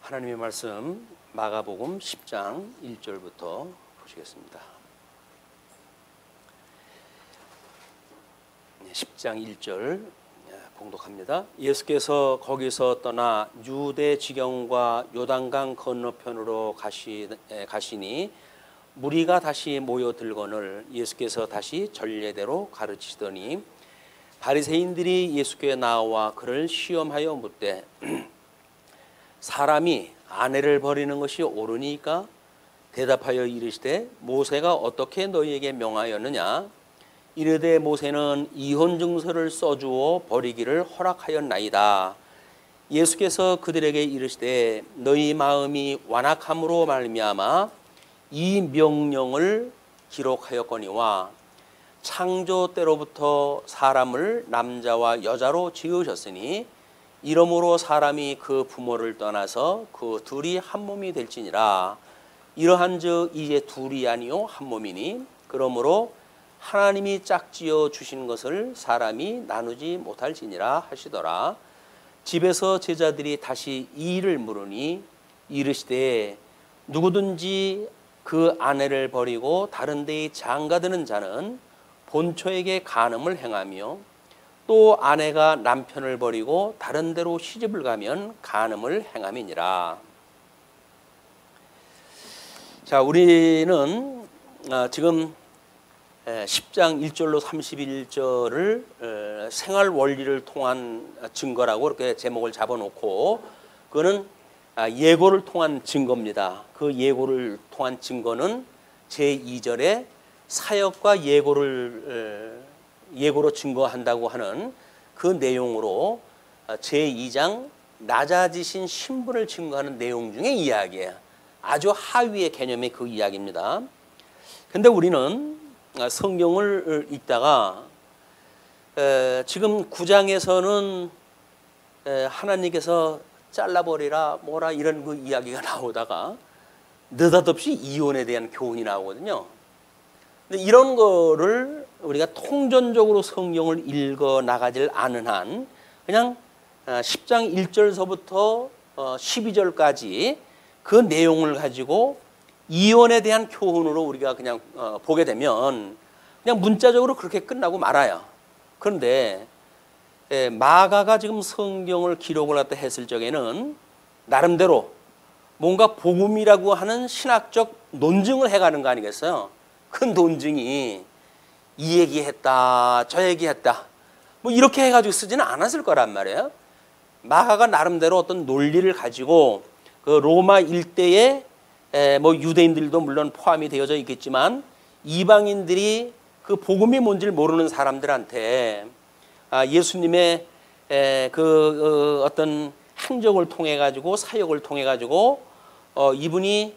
하나님의 말씀 마가복음 10장 1절부터 보시겠습니다. 10장 1절 봉독합니다. 예수께서 거기서 떠나 유대 지경과 요단강 건너편으로 가시니 무리가 다시 모여들거늘 예수께서 다시 전례대로 가르치시더니 바리새인들이 예수께 나와 그를 시험하여 묻되 사람이 아내를 버리는 것이 옳으니까? 대답하여 이르시되 모세가 어떻게 너희에게 명하였느냐? 이르되 모세는 이혼 증서를 써주어 버리기를 허락하였나이다. 예수께서 그들에게 이르시되 너희 마음이 완악함으로 말미암아 이 명령을 기록하였거니와 창조 때로부터 사람을 남자와 여자로 지으셨으니 이러므로 사람이 그 부모를 떠나서 그 둘이 한 몸이 될지니라. 이러한즉 이제 둘이 아니요 한 몸이니 그러므로 하나님이 짝지어 주신 것을 사람이 나누지 못할지니라 하시더라. 집에서 제자들이 다시 이 일을 물으니 이르시되 누구든지 그 아내를 버리고 다른 데에 장가드는 자는 본처에게 간음을 행하며 또 아내가 남편을 버리고 다른 데로 시집을 가면 간음을 행함이니라. 자, 우리는 지금 10장 1절로 31절을 생활 원리를 통한 증거라고 이렇게 제목을 잡아놓고 그거는 예고를 통한 증거입니다. 그 예고를 통한 증거는 제2절에 사역과 예고로 증거한다고 하는 그 내용으로 제2장 낮아지신 신분을 증거하는 내용 중의 이야기예요. 아주 하위의 개념의 그 이야기입니다. 근데 우리는 성경을 읽다가 지금 9장에서는 하나님께서 잘라버리라 뭐라 이런 그 이야기가 나오다가 느닷없이 이혼에 대한 교훈이 나오거든요. 근데 이런 거를 우리가 통전적으로 성경을 읽어 나가질 않은 한 그냥 10장 1절서부터 12절까지 그 내용을 가지고 이혼에 대한 교훈으로 우리가 그냥 보게 되면 그냥 문자적으로 그렇게 끝나고 말아요. 그런데 마가가 지금 성경을 기록을 갖다 했을 적에는 나름대로 뭔가 복음이라고 하는 신학적 논증을 해가는 거 아니겠어요? 그 논증이 이 얘기했다 저 얘기했다 뭐 이렇게 해가지고 쓰지는 않았을 거란 말이에요. 마가가 나름대로 어떤 논리를 가지고 그 로마 일대에 뭐 유대인들도 물론 포함이 되어져 있겠지만 이방인들이 그 복음이 뭔지를 모르는 사람들한테 예수님의 그 어떤 행적을 통해 가지고 사역을 통해 가지고 이분이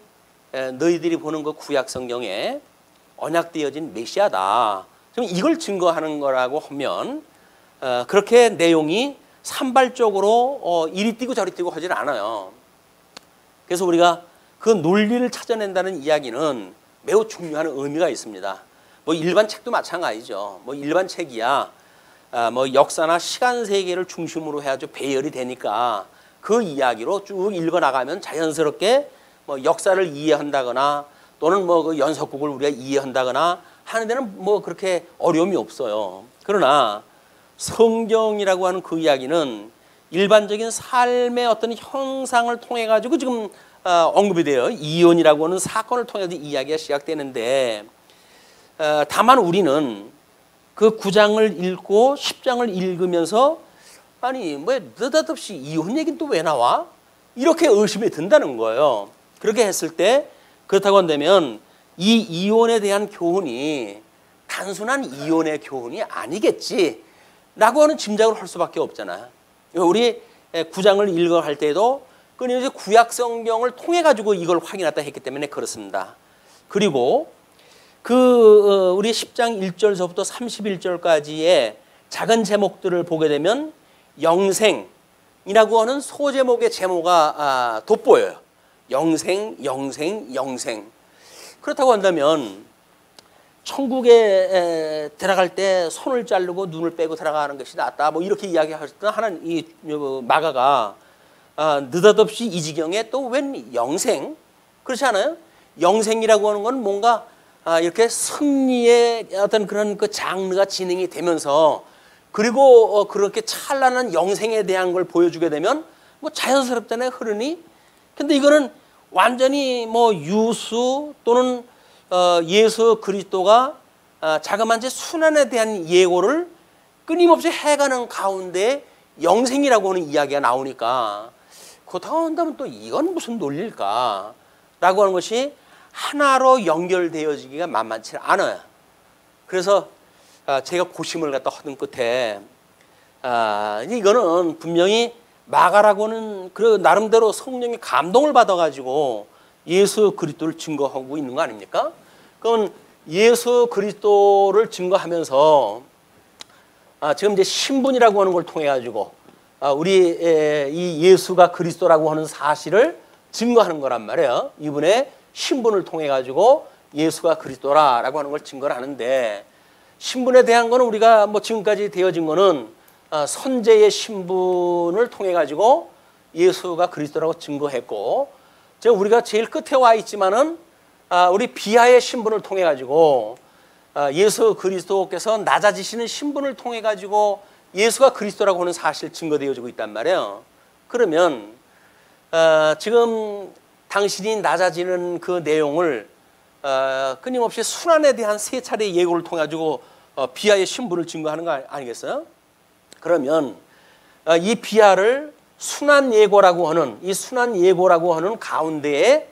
너희들이 보는 그 구약 성경에 언약되어진 메시아다. 지금 이걸 증거하는 거라고 하면 그렇게 내용이 산발적으로 이리 뛰고 저리 뛰고 하질 않아요. 그래서 우리가 그 논리를 찾아낸다는 이야기는 매우 중요한 의미가 있습니다. 뭐 일반 책도 마찬가지죠. 뭐 일반 책이야 뭐 역사나 시간 세계를 중심으로 해가지고 배열이 되니까 그 이야기로 쭉 읽어 나가면 자연스럽게 뭐 역사를 이해한다거나 또는 뭐 그 연속국을 우리가 이해한다거나 하는 데는 뭐 그렇게 어려움이 없어요. 그러나 성경이라고 하는 그 이야기는 일반적인 삶의 어떤 형상을 통해 가지고 지금 언급이 돼요. 이혼이라고 하는 사건을 통해서 이야기가 시작되는데 다만 우리는 그 9장을 읽고 10장을 읽으면서 아니 뭐 느닷없이 이혼 얘기는 또 왜 나와? 이렇게 의심이 든다는 거예요. 그렇게 했을 때 그렇다고 한다면 이 이혼에 대한 교훈이 단순한 이혼의 교훈이 아니겠지 라고 하는 짐작을 할 수밖에 없잖아요. 우리 9장을 읽어 할 때도 끊임없이 구약 성경을 통해 가지고 이걸 확인했다 했기 때문에 그렇습니다. 그리고 우리 10장 1절서부터 31절까지의 작은 제목들을 보게 되면 영생이라고 하는 소제목의 제목가 돋보여요. 영생. 그렇다고 한다면 천국에 들어갈 때 손을 자르고 눈을 빼고 들어가는 것이 낫다. 뭐 이렇게 이야기하셨던 이 마가가 느닷없이 이 지경에 또 웬 영생? 그렇지 않아요? 영생이라고 하는 건 뭔가 이렇게 승리의 어떤 그런 그 장르가 진행이 되면서 그리고 그렇게 찬란한 영생에 대한 걸 보여주게 되면 뭐 자연스럽잖아요, 흐르니. 근데 이거는 완전히 뭐 유수 또는 예수 그리스도가 자그마한 제 순환에 대한 예고를 끊임없이 해가는 가운데 영생이라고 하는 이야기가 나오니까 그렇다고 한다면 또 이건 무슨 논리일까? 라고 하는 것이 하나로 연결되어지기가 만만치 않아요. 그래서 제가 고심을 갖다 하던 끝에 이거는 분명히 마가라고는 그 나름대로 성령의 감동을 받아가지고 예수 그리스도를 증거하고 있는 거 아닙니까? 그건 예수 그리스도를 증거하면서 지금 이제 신분이라고 하는 걸 통해 가지고 우리 이 예수가 그리스도라고 하는 사실을 증거하는 거란 말이에요. 이분의 신분을 통해 가지고 예수가 그리스도라라고 하는 걸 증거를 하는데, 신분에 대한 거는 우리가 뭐 지금까지 되어진 거는 선제의 신분을 통해 가지고 예수가 그리스도라고 증거했고, 제가 우리가 제일 끝에 와 있지만은 우리 비하의 신분을 통해 가지고 예수 그리스도께서 낮아지시는 신분을 통해 가지고 예수가 그리스도라고 하는 사실 증거되어지고 있단 말이에요. 그러면 지금 당신이 낮아지는 그 내용을 끊임없이 순환에 대한 세 차례 예고를 통해 가지고 비하의 신분을 증거하는 거 아니겠어요? 그러면 이 비하를 순환 예고라고 하는, 이 순환 예고라고 하는 가운데에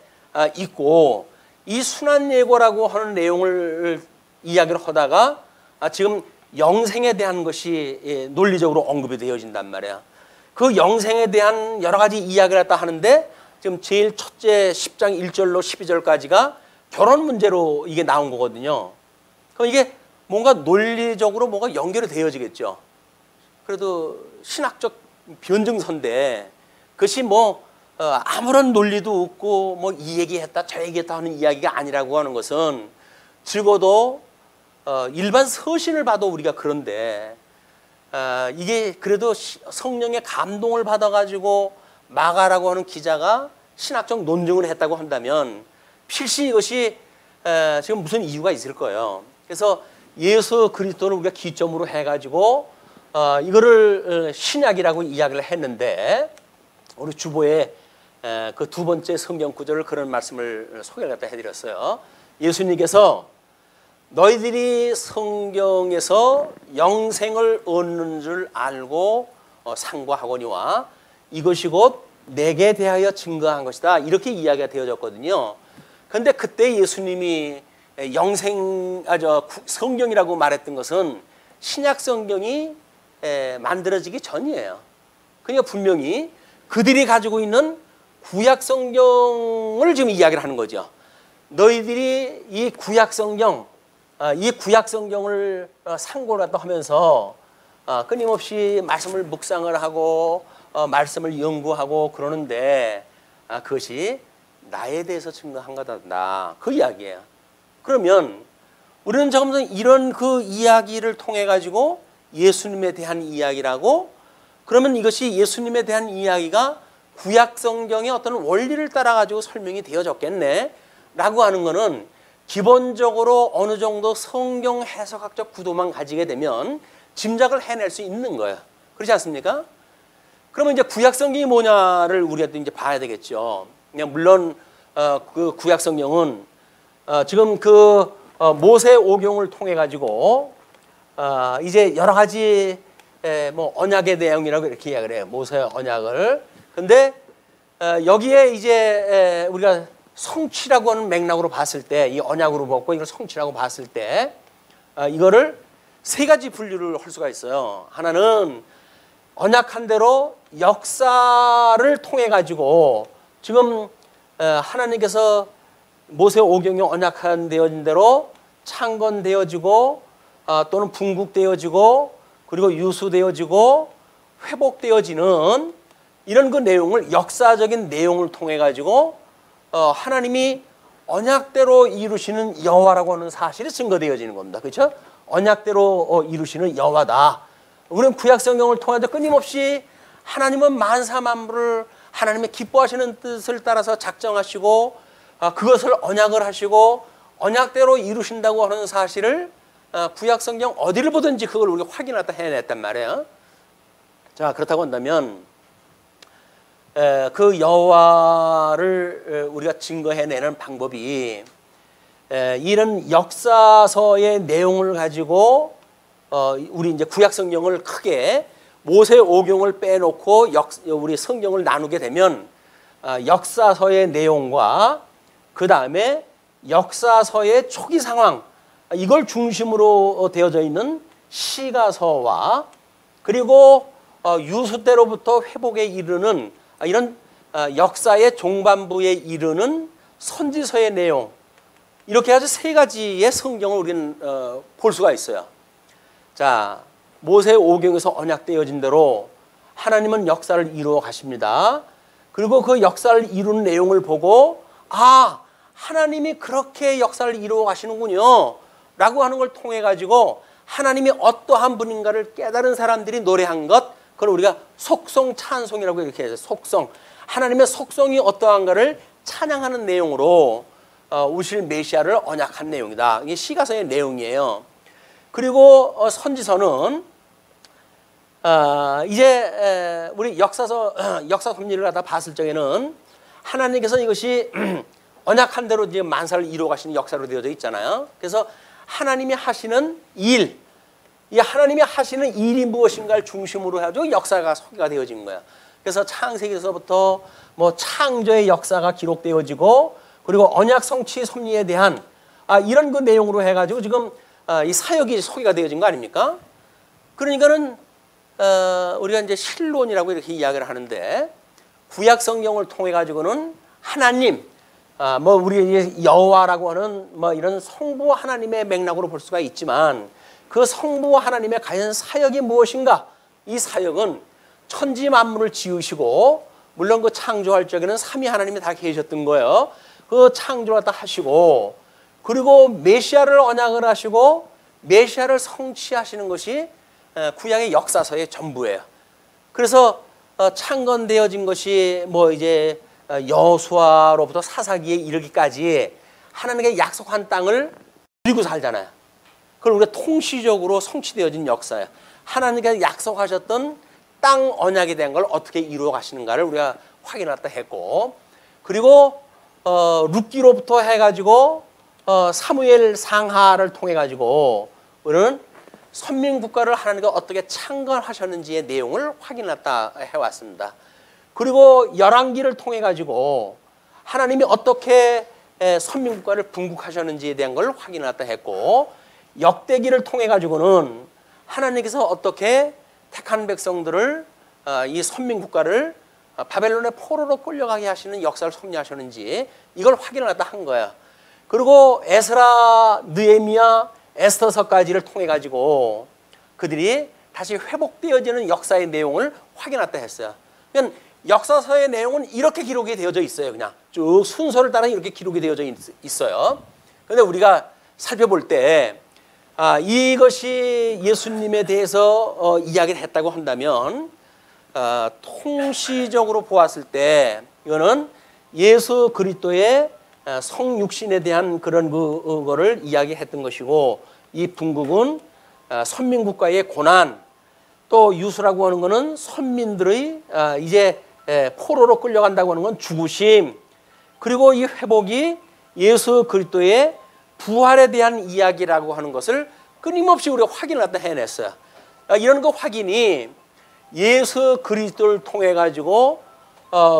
있고, 이 순환 예고라고 하는 내용을 이야기를 하다가 지금 영생에 대한 것이 논리적으로 언급이 되어진단 말이야. 그 영생에 대한 여러 가지 이야기를 갖다 하는데 지금 제일 첫째 10장 1절로 12절까지가 결혼 문제로 이게 나온 거거든요. 그럼 이게 뭔가 논리적으로 뭔가 연결이 되어지겠죠. 그래도 신학적 변증서인데 그것이 뭐 아무런 논리도 없고 뭐 이 얘기했다 저 얘기했다 하는 이야기가 아니라고 하는 것은, 적어도 일반 서신을 봐도 우리가 그런데 이게 그래도 성령의 감동을 받아가지고 마가라고 하는 기자가 신학적 논증을 했다고 한다면 필시 이것이 지금 무슨 이유가 있을 거예요. 그래서 예수 그리스도를 우리가 기점으로 해가지고 이거를 신약이라고 이야기를 했는데, 우리 주보에 그 두 번째 성경 구절을 그런 말씀을 소개를 갖다 해드렸어요. 예수님께서 너희들이 성경에서 영생을 얻는 줄 알고 상고하거니와 이것이 곧 내게 대하여 증거한 것이다, 이렇게 이야기가 되어졌거든요. 그런데 그때 예수님이 성경이라고 말했던 것은 신약 성경이 만들어지기 전이에요. 그러니까 분명히 그들이 가지고 있는 구약 성경을 지금 이야기를 하는 거죠. 너희들이 이 구약 성경을 상고를 갖다 하면서 끊임없이 말씀을 묵상을 하고 말씀을 연구하고 그러는데 그것이 나에 대해서 증거한 거다, 그 이야기예요. 그러면 우리는 조금 이런 그 이야기를 통해 가지고 예수님에 대한 이야기라고, 그러면 이것이 예수님에 대한 이야기가 구약 성경의 어떤 원리를 따라 가지고 설명이 되어졌겠네 라고 하는 거는 기본적으로 어느 정도 성경 해석학적 구도만 가지게 되면 짐작을 해낼 수 있는 거예요. 그렇지 않습니까? 그러면 이제 구약 성경이 뭐냐를 우리가 이제 봐야 되겠죠. 그냥 물론 그 구약 성경은 지금 그 모세 오경을 통해 가지고 이제 여러 가지 뭐 언약의 내용이라고 이렇게 이야기를 해요. 모세 언약을. 근데 여기에 이제 우리가 성취라고 하는 맥락으로 봤을 때, 이 언약으로 보고 이걸 성취라고 봤을 때 이거를 세 가지 분류를 할 수가 있어요. 하나는 언약한 대로 역사를 통해 가지고 지금 하나님께서 모세 오경에 언약한 되어진 대로 창건되어지고 또는 분국되어지고 그리고 유수되어지고 회복되어지는 이런 그 내용을, 역사적인 내용을 통해 가지고 하나님이 언약대로 이루시는 여호와라고 하는 사실이 증거되어지는 겁니다. 그렇죠? 언약대로 이루시는 여호와다. 우리는 구약 성경을 통해서 끊임없이 하나님은 만사 만물을 하나님의 기뻐하시는 뜻을 따라서 작정하시고 그것을 언약을 하시고 언약대로 이루신다고 하는 사실을 구약 성경 어디를 보든지 그걸 우리가 확인하다 해냈단 말이에요. 자, 그렇다고 한다면 그 여호와를 우리가 증거해내는 방법이 이런 역사서의 내용을 가지고 우리 이제 구약 성경을 크게 모세 오경을 빼놓고 우리 성경을 나누게 되면 역사서의 내용과 그 다음에 역사서의 초기 상황 이걸 중심으로 되어져 있는 시가서와 그리고 유수 때로부터 회복에 이르는 이런 역사의 종반부에 이르는 선지서의 내용 이렇게 아주 세 가지의 성경을 우리는 볼 수가 있어요. 자, 모세 오경에서 언약되어진 대로 하나님은 역사를 이루어 가십니다. 그리고 그 역사를 이루는 내용을 보고 하나님이 그렇게 역사를 이루어 가시는군요 라고 하는 걸 통해 가지고 하나님이 어떠한 분인가를 깨달은 사람들이 노래한 것 그걸 우리가 속성 찬송이라고 이렇게 해서 속성 하나님의 속성이 어떠한가를 찬양하는 내용으로 오실 메시아를 언약한 내용이다. 이게 시가서의 내용이에요. 그리고 선지서는 이제 우리 역사 섭리를 하다 봤을 적에는 하나님께서 이것이 언약한 대로 이제 만사를 이루어 가시는 역사로 되어져 있잖아요. 그래서 하나님이 하시는 일, 이 하나님이 하시는 일이 무엇인가를 중심으로 해가지고 역사가 소개가 되어진 거야. 그래서 창세기에서부터 뭐 창조의 역사가 기록되어지고 그리고 언약 성취 섭리에 대한 이런 그 내용으로 해가지고 지금 이 사역이 소개가 되어진 거 아닙니까? 그러니까는 우리가 이제 신론이라고 이렇게 이야기를 하는데 구약 성경을 통해 가지고는 하나님, 뭐 우리 여호와라고 하는 뭐 이런 성부 하나님의 맥락으로 볼 수가 있지만 그 성부 하나님의 과연 사역이 무엇인가? 이 사역은 천지 만물을 지으시고 물론 그 창조할 적에는 삼위 하나님이 다 계셨던 거예요. 그 창조를 다 하시고 그리고 메시아를 언약을 하시고 메시아를 성취하시는 것이 구약의 역사서의 전부예요. 그래서 창건되어진 것이 뭐 이제 여호수아로부터 사사기에 이르기까지 하나님께 약속한 땅을 누리고 살잖아요. 그걸 우리가 통시적으로 성취되어진 역사예요. 하나님께서 약속하셨던 땅 언약에 대한 걸 어떻게 이루어 가시는가를 우리가 확인했다 했고 그리고 룻기로부터 해가지고 사무엘 상하를 통해 가지고 우리는 선민국가를 하나님께서 어떻게 창건하셨는지의 내용을 확인했다 해왔습니다. 그리고 열왕기를 통해 가지고 하나님이 어떻게 선민국가를 분국하셨는지에 대한 걸 확인했다 했고 역대기를 통해 가지고는 하나님께서 어떻게 택한 백성들을 이 선민국가를 바벨론의 포로로 끌려가게 하시는 역사를 섭리하셨는지 이걸 확인했다 한 거예요. 그리고 에스라, 느헤미야, 에스더서까지를 통해 가지고 그들이 다시 회복되어지는 역사의 내용을 확인했다 했어요. 그러니까 역사서의 내용은 이렇게 기록이 되어져 있어요. 그냥 쭉 순서를 따라 이렇게 기록이 되어져 있어요. 그런데 우리가 살펴볼 때 이것이 예수님에 대해서 이야기를 했다고 한다면 통시적으로 보았을 때 이거는 예수 그리스도의 성육신에 대한 그런 그거를 이야기했던 것이고 이 분국은 선민국가의 고난 또 유수라고 하는 것은 선민들의 이제 포로로 끌려간다고 하는 건 죽으심 그리고 이 회복이 예수 그리스도의 부활에 대한 이야기라고 하는 것을 끊임없이 우리가 확인을 해냈어요. 이런 그 확인이 예수 그리스도를 통해 가지고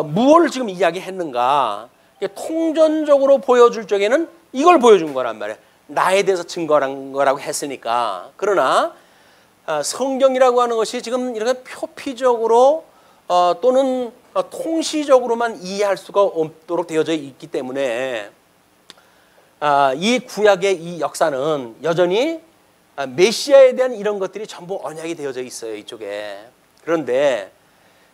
무엇을 지금 이야기했는가 통전적으로 보여줄 적에는 이걸 보여준 거란 말이에요. 나에 대해서 증거한 거라고 했으니까. 그러나 성경이라고 하는 것이 지금 이렇게 표피적으로 또는 통시적으로만 이해할 수가 없도록 되어져 있기 때문에 이 구약의 이 역사는 여전히 메시아에 대한 이런 것들이 전부 언약이 되어져 있어요. 이쪽에. 그런데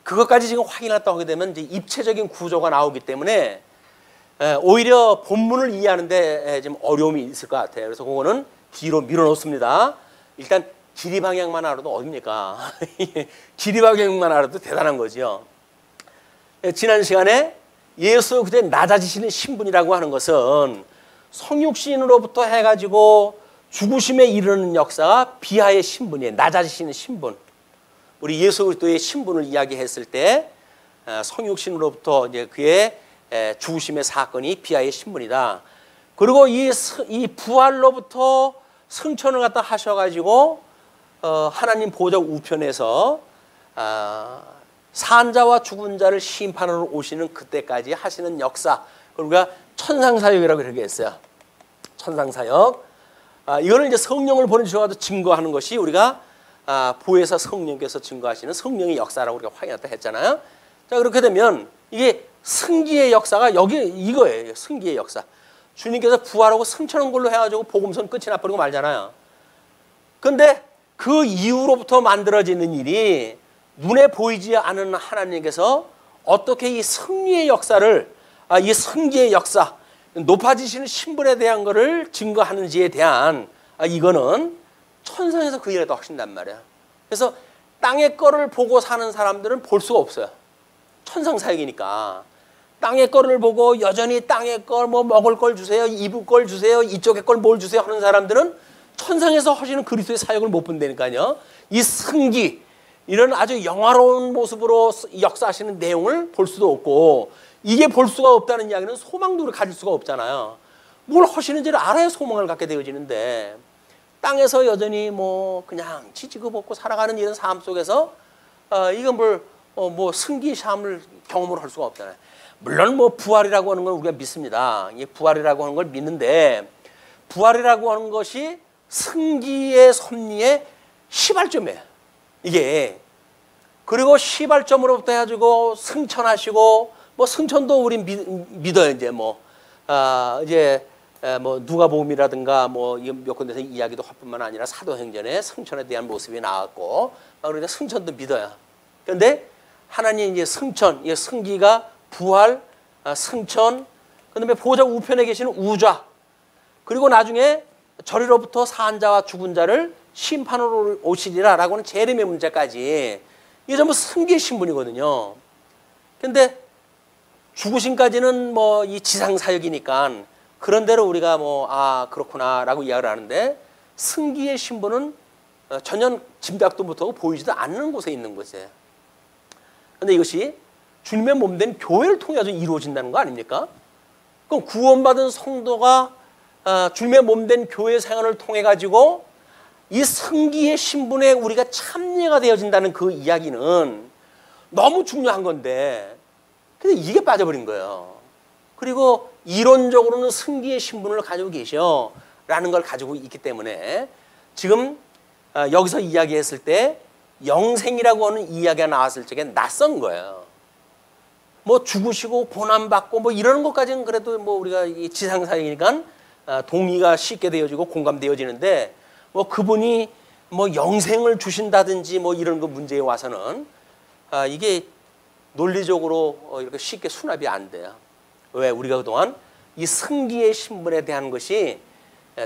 그것까지 지금 확인했다고 하게 되면 이제 입체적인 구조가 나오기 때문에 오히려 본문을 이해하는데 좀 어려움이 있을 것 같아요. 그래서 그거는 뒤로 밀어놓습니다. 일단 길이 방향만 알아도 어딥니까? 길이 방향만 알아도 대단한 거죠. 지난 시간에 예수 그리스도의 낮아지시는 신분이라고 하는 것은 성육신으로부터 해가지고 죽으심에 이르는 역사가 비하의 신분이에요. 낮아지시는 신분. 우리 예수 그리스도의 신분을 이야기했을 때 성육신으로부터 이제 그의 죽으심의 사건이 비하의 신분이다. 그리고 이 부활로부터 승천을 갖다 하셔가지고 하나님 보좌 우편에서 산자와 죽은 자를 심판하러 오시는 그때까지 하시는 역사, 그러니까 천상사역이라고 그렇게 했어요. 천상사역. 이거를 이제 성령을 보내주셔서 증거하는 것이 우리가 보혜사 성령께서 증거하시는 성령의 역사라고 우리가 확인했다 했잖아요. 자, 그렇게 되면 이게 승기의 역사가 여기 이거예요. 승기의 역사. 주님께서 부활하고 승천한 걸로 해가지고 복음선 끝이 나버리고 말잖아요. 그런데 그 이후로부터 만들어지는 일이 눈에 보이지 않는 하나님께서 어떻게 이 승리의 역사를, 이 승기의 역사, 높아지시는 신분에 대한 것을 증거하는지에 대한 이거는 천상에서 그 일에 더 하신단 말이야. 그래서 땅의 거를 보고 사는 사람들은 볼 수가 없어요. 천상 사역이니까. 땅의 거를 보고 여전히 땅의 걸 뭐 먹을 걸 주세요, 입을 걸 주세요, 이쪽의 걸 뭘 주세요 하는 사람들은 천상에서 하시는 그리스도의 사역을 못 본다니까요. 이 승기, 이런 아주 영화로운 모습으로 역사하시는 내용을 볼 수도 없고, 이게 볼 수가 없다는 이야기는 소망도 가질 수가 없잖아요. 뭘 하시는지를 알아야 소망을 갖게 되어지는데, 땅에서 여전히 뭐 그냥 지지고 볶고 살아가는 이런 삶 속에서 이건 뭐 승기의 삶을 경험을 할 수가 없잖아요. 물론 뭐 부활이라고 하는 걸 우리가 믿습니다. 이 부활이라고 하는 걸 믿는데, 부활이라고 하는 것이 승기의 섭리의 시발점이에요. 이게. 그리고 시발점으로부터 해가지고 승천하시고, 뭐 승천도 우리 믿어요. 이제 이제 뭐 누가복음이라든가 뭐 몇 군데서 이야기도 할 뿐만 아니라 사도행전에 승천에 대한 모습이 나왔고, 그러니까 승천도 믿어요. 그런데 하나님 이제 승천, 이 승기가 부활, 승천, 그다음에 보좌 우편에 계시는 우좌, 그리고 나중에 저리로부터 산 자와 죽은 자를 심판으로 오시리라라고 하는 재림의 문제까지, 이게 전부 승기의 신분이거든요. 근데 죽으심까지는 뭐 이 지상 사역이니까 그런 대로 우리가 그렇구나라고 이야기를 하는데, 승기의 신분은 전혀 짐작도 못하고 보이지도 않는 곳에 있는 것이에요. 그런데 이것이 주님의 몸된 교회를 통해서 이루어진다는 거 아닙니까? 그럼 구원받은 성도가 주님의 몸된 교회 생활을 통해 가지고 이 승기의 신분에 우리가 참여가 되어진다는 그 이야기는 너무 중요한 건데, 근데 이게 빠져버린 거예요. 그리고 이론적으로는 승기의 신분을 가지고 계셔라는 걸 가지고 있기 때문에 지금 여기서 이야기했을 때 영생이라고 하는 이야기가 나왔을 적에 낯선 거예요. 뭐 죽으시고 고난받고 뭐 이러는 것까지는 그래도 뭐 우리가 지상사역이니까 동의가 쉽게 되어지고 공감되어지는데, 뭐 그분이 뭐 영생을 주신다든지 뭐 이런 거 문제에 와서는 이게 논리적으로 이렇게 쉽게 수납이 안 돼요. 왜? 우리가 그동안 이 승기의 신분에 대한 것이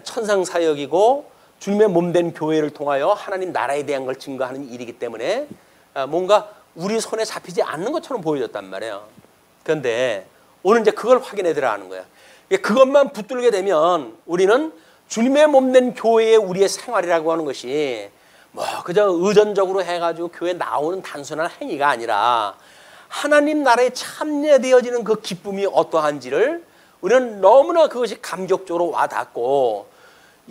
천상사역이고 주님의 몸된 교회를 통하여 하나님 나라에 대한 걸 증거하는 일이기 때문에 뭔가 우리 손에 잡히지 않는 것처럼 보여졌단 말이에요. 그런데 오늘 이제 그걸 확인해 들어가는 거예요. 그것만 붙들게 되면 우리는 주님의 몸된 교회의 우리의 생활이라고 하는 것이 뭐 그저 의존적으로 해가지고 교회에 나오는 단순한 행위가 아니라 하나님 나라에 참여되어지는 그 기쁨이 어떠한지를 우리는 너무나 그것이 감격적으로 와닿고,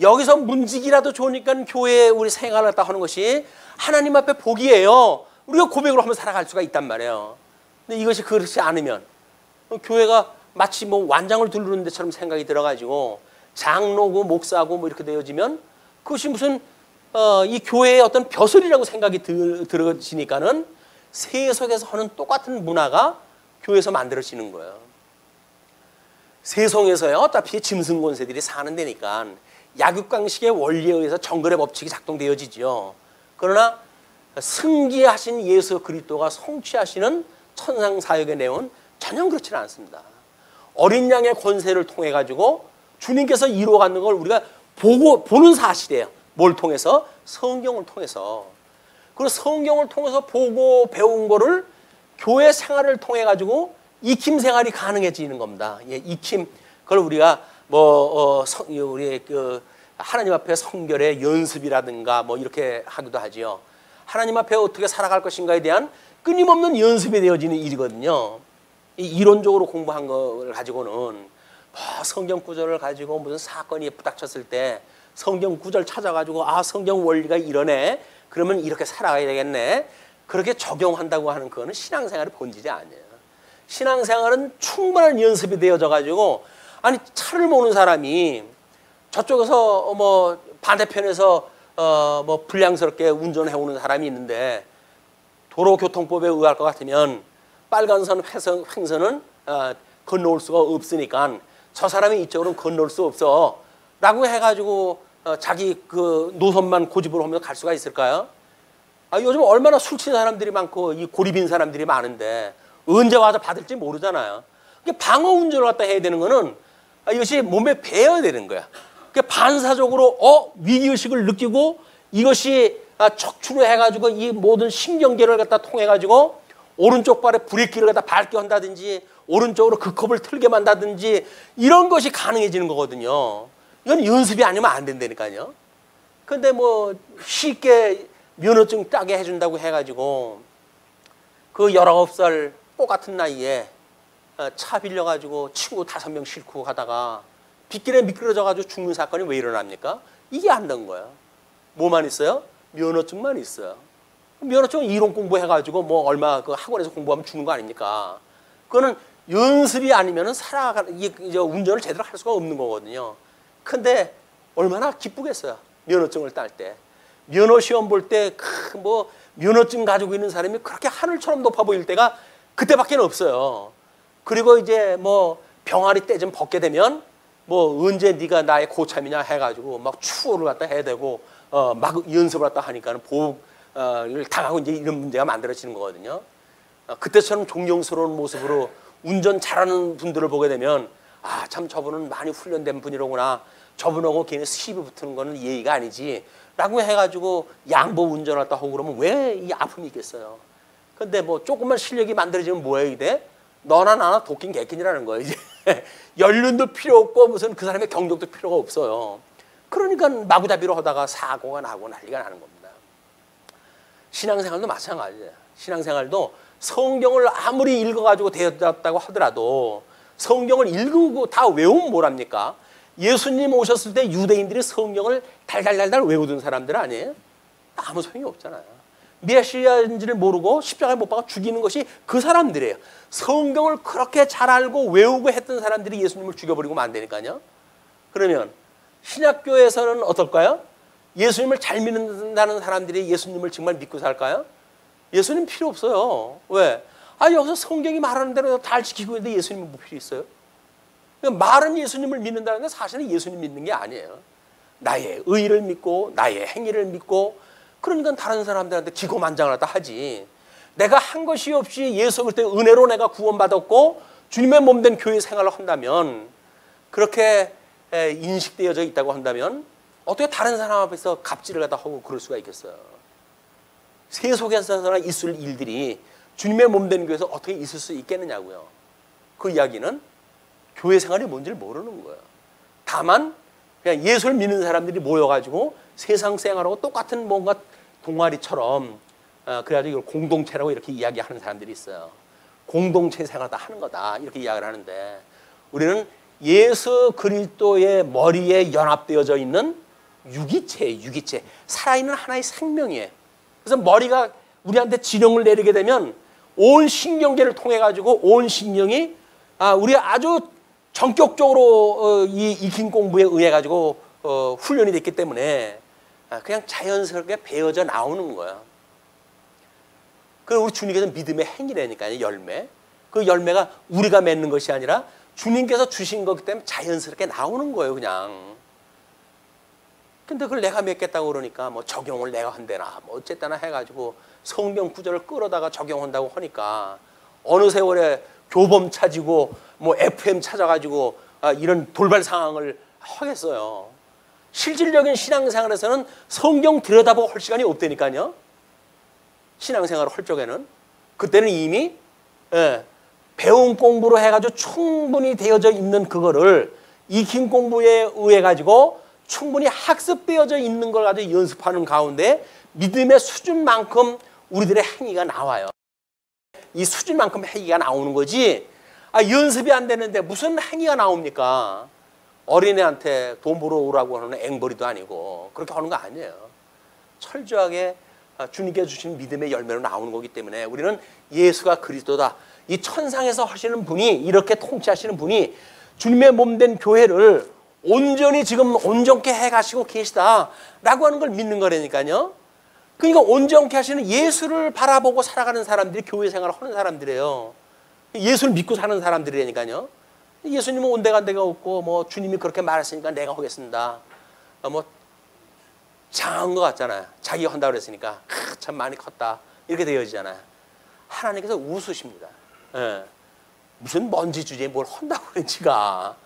여기서 문지기라도 좋으니까 교회에 우리 생활을 갖다 하는 것이 하나님 앞에 복이에요. 우리가 고백으로 하면 살아갈 수가 있단 말이에요. 근데 이것이 그렇지 않으면 교회가 마치 뭐 완장을 두르는 데처럼 생각이 들어가지고 장로고 목사고 뭐 이렇게 되어지면 그것이 무슨 이 교회의 어떤 벼슬이라고 생각이 들어지니까는 세속에서 하는 똑같은 문화가 교회에서 만들어지는 거예요. 세속에서요, 어차피 짐승 권세들이 사는 데니까 약육강식의 원리에 의해서 정글의 법칙이 작동되어지죠. 그러나 승기하신 예수 그리스도가 성취하시는 천상사역의 내용은 전혀 그렇지는 않습니다. 어린 양의 권세를 통해 가지고 주님께서 이루어가는 걸 우리가 보는 사실이에요. 뭘 통해서? 성경을 통해서. 그리고 성경을 통해서 보고 배운 거를 교회 생활을 통해 가지고 익힘 생활이 가능해지는 겁니다. 예, 익힘. 그걸 우리가 우리 그 하나님 앞에 성결의 연습이라든가 뭐 이렇게 하기도 하지요. 하나님 앞에 어떻게 살아갈 것인가에 대한 끊임없는 연습이 되어지는 일이거든요. 이론적으로 공부한 걸 가지고는 성경 구절을 가지고 무슨 사건이 부닥쳤을 때 성경 구절 찾아가지고 성경 원리가 이러네. 그러면 이렇게 살아가야 되겠네. 그렇게 적용한다고 하는 그거는 신앙생활의 본질이 아니에요. 신앙생활은 충분한 연습이 되어져 가지고 아니 차를 모는 사람이 저쪽에서 뭐 반대편에서 뭐 불량스럽게 운전해 오는 사람이 있는데 도로교통법에 의할 것 같으면 빨간선 횡선은 건너올 수가 없으니까 저 사람이 이쪽으로는 건너올 수 없어 라고 해가지고 자기 그 노선만 고집을 하면서 갈 수가 있을까요? 요즘 얼마나 술 취한 사람들이 많고 이 고립인 사람들이 많은데 언제 와서 받을지 모르잖아요. 방어 운전을 갖다 해야 되는 거는 이것이 몸에 배어야 되는 거야. 반사적으로 위기의식을 느끼고 이것이 척추로 해가지고 이 모든 신경계를 갖다 통해가지고 오른쪽 발에 브레이크를 갖다 밟게 한다든지 오른쪽으로 급컵을 틀게 만다든지 이런 것이 가능해지는 거거든요. 이건 연습이 아니면 안 된다니까요. 근데 뭐 쉽게 면허증 따게 해준다고 해가지고 그 19살 똑같은 나이에 차 빌려가지고 친구 5명 싣고 가다가 빗길에 미끄러져가지고 죽는 사건이 왜 일어납니까? 이게 안 된 거야. 뭐만 있어요? 면허증만 있어요. 면허증은 이론 공부해가지고 뭐 얼마 그 학원에서 공부하면 주는 거 아닙니까? 그거는 연습이 아니면은 운전을 제대로 할 수가 없는 거거든요. 근데 얼마나 기쁘겠어요. 면허증을 딸 때. 면허 시험 볼 때 뭐 면허증 가지고 있는 사람이 그렇게 하늘처럼 높아 보일 때가 그때밖에 없어요. 그리고 이제 뭐 병아리 때 좀 벗게 되면 뭐 언제 네가 나의 고참이냐 해가지고 막 추월을 갖다 해야 되고 막 연습을 갖다 하니까는 보복을 당하고 이제 이런 문제가 만들어지는 거거든요. 그때처럼 존경스러운 모습으로 운전 잘하는 분들을 보게 되면 참 저분은 많이 훈련된 분이로구나. 저분하고 걔네 시비 붙는 거는 예의가 아니지. 라고 해가지고 양보 운전을 갖다 하고 그러면 왜 이 아픔이 있겠어요. 근데 뭐 조금만 실력이 만들어지면 뭐예요 이게? 너나 나나 도끼인 개낀이라는 거예요. 이제 연륜도 필요 없고 무슨 그 사람의 경력도 필요가 없어요. 그러니까 마구잡이로 하다가 사고가 나고 난리가 나는 겁니다. 신앙생활도 마찬가지예요. 신앙생활도 성경을 아무리 읽어가지고 되었다고 하더라도 성경을 읽고 다 외우면 뭐랍니까? 예수님 오셨을 때 유대인들이 성경을 달달달달 외우던 사람들 아니에요? 아무 소용이 없잖아요. 메시아인지를 모르고 십자가에 못 박아 죽이는 것이 그 사람들이에요. 성경을 그렇게 잘 알고 외우고 했던 사람들이 예수님을 죽여버리고 안 되니까요. 그러면 신약교회에서는 어떨까요? 예수님을 잘 믿는다는 사람들이 예수님을 정말 믿고 살까요? 예수님 필요 없어요. 왜? 여기서 성경이 말하는 대로 다 지키고 있는데 예수님은 뭐 필요 있어요? 말은 예수님을 믿는다는데 사실은 예수님 믿는 게 아니에요. 나의 의를 믿고 나의 행위를 믿고 그러니까 다른 사람들한테 기고만장을 하다 하지. 내가 한 것이 없이 예수 그때 은혜로 내가 구원받았고 주님의 몸된 교회 생활을 한다면 그렇게 인식되어져 있다고 한다면 어떻게 다른 사람 앞에서 갑질을 하다 하고 그럴 수가 있겠어요. 세속에서나 있을 일들이 주님의 몸된 교회에서 어떻게 있을 수 있겠느냐고요. 그 이야기는 교회 생활이 뭔지를 모르는 거예요. 다만 그냥 예수를 믿는 사람들이 모여가지고 세상 생활하고 똑같은 뭔가 동아리처럼 그래가지고 이걸 공동체라고 이렇게 이야기하는 사람들이 있어요. 공동체 생활을 다 하는 거다 이렇게 이야기를 하는데 우리는 예수 그리스도의 머리에 연합되어져 있는 유기체 살아있는 하나의 생명이에요. 그래서 머리가 우리한테 지령을 내리게 되면 온 신경계를 통해 가지고 온 신경이 우리 아주 전격적으로 이 익힌 공부에 의해 가지고 훈련이 됐기 때문에 그냥 자연스럽게 배어져 나오는 거야. 그리고 우리 주님께서 믿음의 행위라니까요. 열매. 그 열매가 우리가 맺는 것이 아니라 주님께서 주신 거기 때문에 자연스럽게 나오는 거예요. 그냥. 근데 그걸 내가 맺겠다고 그러니까 뭐 적용을 내가 한대나 뭐 어쨌거나 해가지고 성경 구절을 끌어다가 적용한다고 하니까 어느 세월에 교범 찾이고 뭐 FM 찾아가지고 이런 돌발 상황을 하겠어요. 실질적인 신앙생활에서는 성경 들여다보고 할 시간이 없다니까요. 신앙생활을 할 적에는 그때는 이미 예, 배운 공부로 해가지고 충분히 되어져 있는 그거를 익힌 공부에 의해 가지고 충분히 학습되어져 있는 걸 가지고 연습하는 가운데 믿음의 수준만큼 우리들의 행위가 나와요. 이 수준만큼 행위가 나오는 거지. 연습이 안 되는데 무슨 행위가 나옵니까? 어린애한테 돈 벌어오라고 하는 앵벌이도 아니고 그렇게 하는 거 아니에요. 철저하게 주님께 주신 믿음의 열매로 나오는 거기 때문에 우리는 예수가 그리스도다. 이 천상에서 하시는 분이, 이렇게 통치하시는 분이 주님의 몸된 교회를 온전히 지금 온전케 해가시고 계시다라고 하는 걸 믿는 거라니까요. 그러니까 온전케 하시는 예수를 바라보고 살아가는 사람들이 교회 생활을 하는 사람들이에요. 예수를 믿고 사는 사람들이라니까요. 예수님은 온데간 데가 없고 뭐 주님이 그렇게 말했으니까 내가 하겠습니다. 뭐 장한 것 같잖아요. 자기가 한다고 그랬으니까 참 많이 컸다 이렇게 되어지잖아요. 하나님께서 웃으십니다. 예. 무슨 먼지 주제에 뭘 한다고 그래 지가.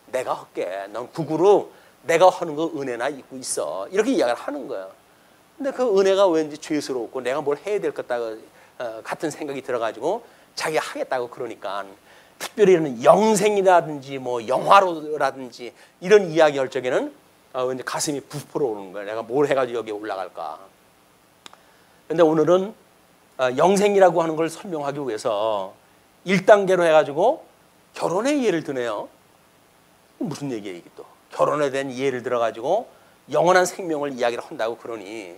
내가 할게. 넌 구구로 내가 하는 거 은혜나 입고 있어. 이렇게 이야기를 하는 거예요. 근데 그 은혜가 왠지 죄스럽고 내가 뭘 해야 될 것 같은 생각이 들어가지고 자기가 하겠다고 그러니까 특별히 이런 영생이라든지 뭐 영화로라든지 이런 이야기 할 적에는 왠지 가슴이 부풀어 오는 거예요. 내가 뭘 해가지고 여기에 올라갈까. 근데 오늘은 영생이라고 하는 걸 설명하기 위해서 1단계로 해가지고 결혼의 예를 드네요. 무슨 얘기예요 이게 또. 결혼에 대한 예를 들어가지고 영원한 생명을 이야기를 한다고 그러니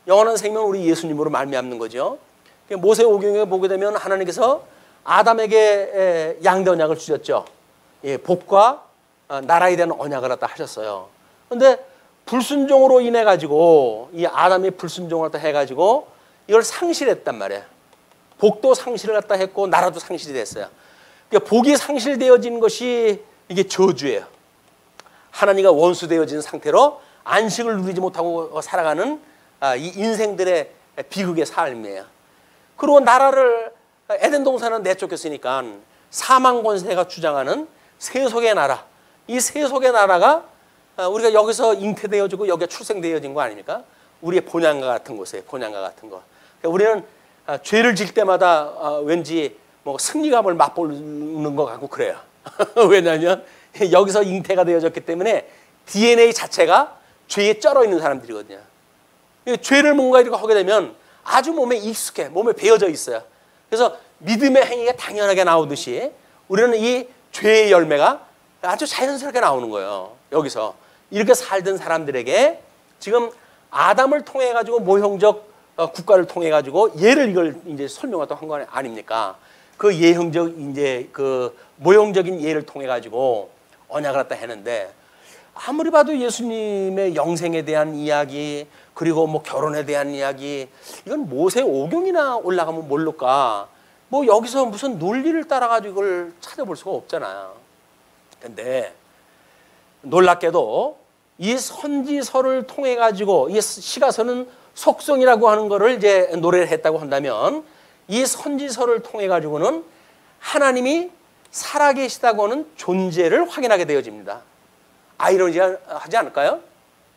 영원한 생명은 우리 예수님으로 말미암는 거죠. 모세오경에 보게 되면 하나님께서 아담에게 양대 언약을 주셨죠. 예, 복과 나라에 대한 언약을 갖다 하셨어요. 그런데 불순종으로 인해 가지고 이 아담이 불순종을 갖다 해가지고 이걸 상실했단 말이에요. 복도 상실을 갖다 했고 나라도 상실이 됐어요. 그러니까 복이 상실되어진 것이 이게 저주예요. 하나님과 원수되어진 상태로 안식을 누리지 못하고 살아가는 이 인생들의 비극의 삶이에요. 그리고 나라를 에덴 동산은 내쫓겼으니까 사망 권세가 주장하는 세속의 나라, 이 세속의 나라가 우리가 여기서 잉태되어지고 여기가 출생되어진 거 아닙니까? 우리의 본향과 같은 곳이에요. 본향과 같은 거. 그러니까 우리는 죄를 질 때마다 왠지 뭐 승리감을 맛보는 것 같고 그래요. 왜냐하면 여기서 잉태가 되어졌기 때문에 DNA 자체가 죄에 쩔어 있는 사람들이거든요. 죄를 뭔가 이렇게 하게 되면 아주 몸에 익숙해, 몸에 배어져 있어요. 그래서 믿음의 행위가 당연하게 나오듯이 우리는 이 죄의 열매가 아주 자연스럽게 나오는 거예요. 여기서 이렇게 살던 사람들에게 지금 아담을 통해 가지고 모형적 국가를 통해 가지고 예를 이걸 이제 설명하던 한 거 아닙니까? 그 예형적 이제 그 모형적인 예를 통해 가지고 언약을 갖다 했는데 아무리 봐도 예수님의 영생에 대한 이야기 그리고 뭐 결혼에 대한 이야기 이건 모세오경이나 올라가면 모를까? 뭐 여기서 무슨 논리를 따라 가지고 이걸 찾아볼 수가 없잖아요. 근데 놀랍게도 이 선지서를 통해 가지고 이 시가서는 속성이라고 하는 거를 이제 노래를 했다고 한다면 이 선지서를 통해 가지고는 하나님이 살아계시다고 하는 존재를 확인하게 되어집니다. 아이러니하지 않을까요?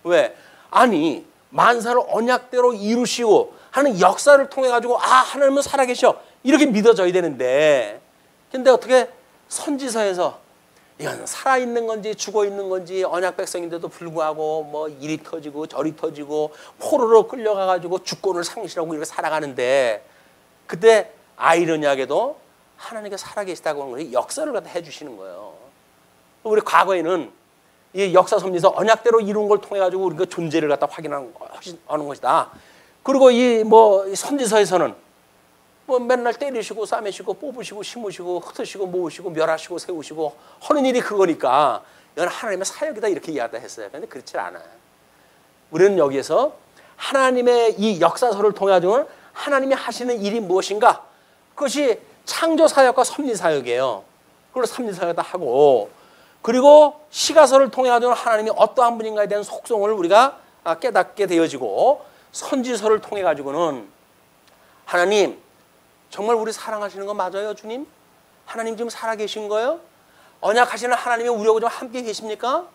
왜? 아니 만사를 언약대로 이루시고 하는 역사를 통해 가지고 하나님은 살아계셔 이렇게 믿어져야 되는데 근데 어떻게 선지서에서 이건 살아있는 건지 죽어있는 건지 언약 백성인데도 불구하고 뭐 이리 터지고 저리 터지고 포로로 끌려가가지고 주권을 상실하고 이렇게 살아가는데 그때 아이러니하게도 하나님께 살아계시다고 하는 것이 역사를 갖다 해주시는 거예요. 우리 과거에는 이 역사 섭리에서 언약대로 이룬 걸 통해 가지고 우리가 존재를 갖다 확인하는 것이다. 그리고 이 뭐 선지서에서는 뭐 맨날 때리시고 싸매시고 뽑으시고 심으시고 흩으시고 모으시고 멸하시고 세우시고 하는 일이 그거니까 이건 하나님의 사역이다 이렇게 이야기하다 했어요. 그런데 그렇지 않아요. 우리는 여기에서 하나님의 이 역사서를 통해 가지고 하나님이 하시는 일이 무엇인가 그것이 창조 사역과 섭리 사역이에요. 그걸 섭리 사역이다 하고 그리고 시가서를 통해 가지고 하나님이 어떠한 분인가에 대한 속성을 우리가 깨닫게 되어지고 선지서를 통해 가지고는 하나님 정말 우리 사랑하시는 거 맞아요, 주님? 하나님 지금 살아계신 거예요? 언약하시는 하나님이 우리하고 좀 함께 계십니까?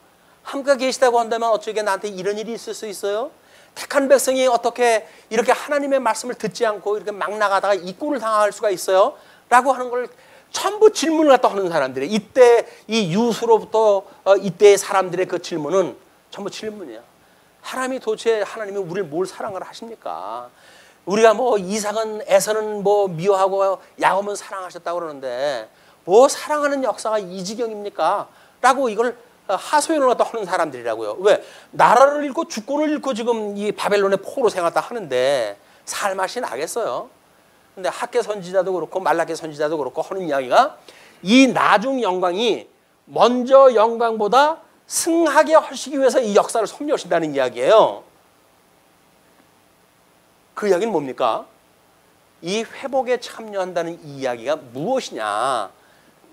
함께 계시다고 한다면 어쩌게 나한테 이런 일이 있을 수 있어요? 택한 백성이 어떻게 이렇게 하나님의 말씀을 듣지 않고 이렇게 막 나가다가 이꼴을 당할 수가 있어요? 라고 하는 걸 전부 질문을 갖다 하는 사람들이 이때 이 유수로부터 이때의 사람들의 그 질문은 전부 질문이야. 하나님이 도대체 하나님이 우리를 뭘 사랑을 하십니까? 우리가 뭐 이삭은 에서는 뭐 미워하고 야곱은 사랑하셨다고 그러는데 뭐 사랑하는 역사가 이 지경입니까? 라고 이걸 하소연을 갖다 하는 사람들이라고요. 왜? 나라를 잃고 주권을 잃고 지금 이 바벨론의 포로 생활다 하는데 살맛이 나겠어요? 근데 학계 선지자도 그렇고 말라기 선지자도 그렇고 하는 이야기가 이 나중 영광이 먼저 영광보다 승하게 하시기 위해서 이 역사를 섭리하신다는 이야기예요. 그 이야기는 뭡니까? 이 회복에 참여한다는 이 이야기가 무엇이냐?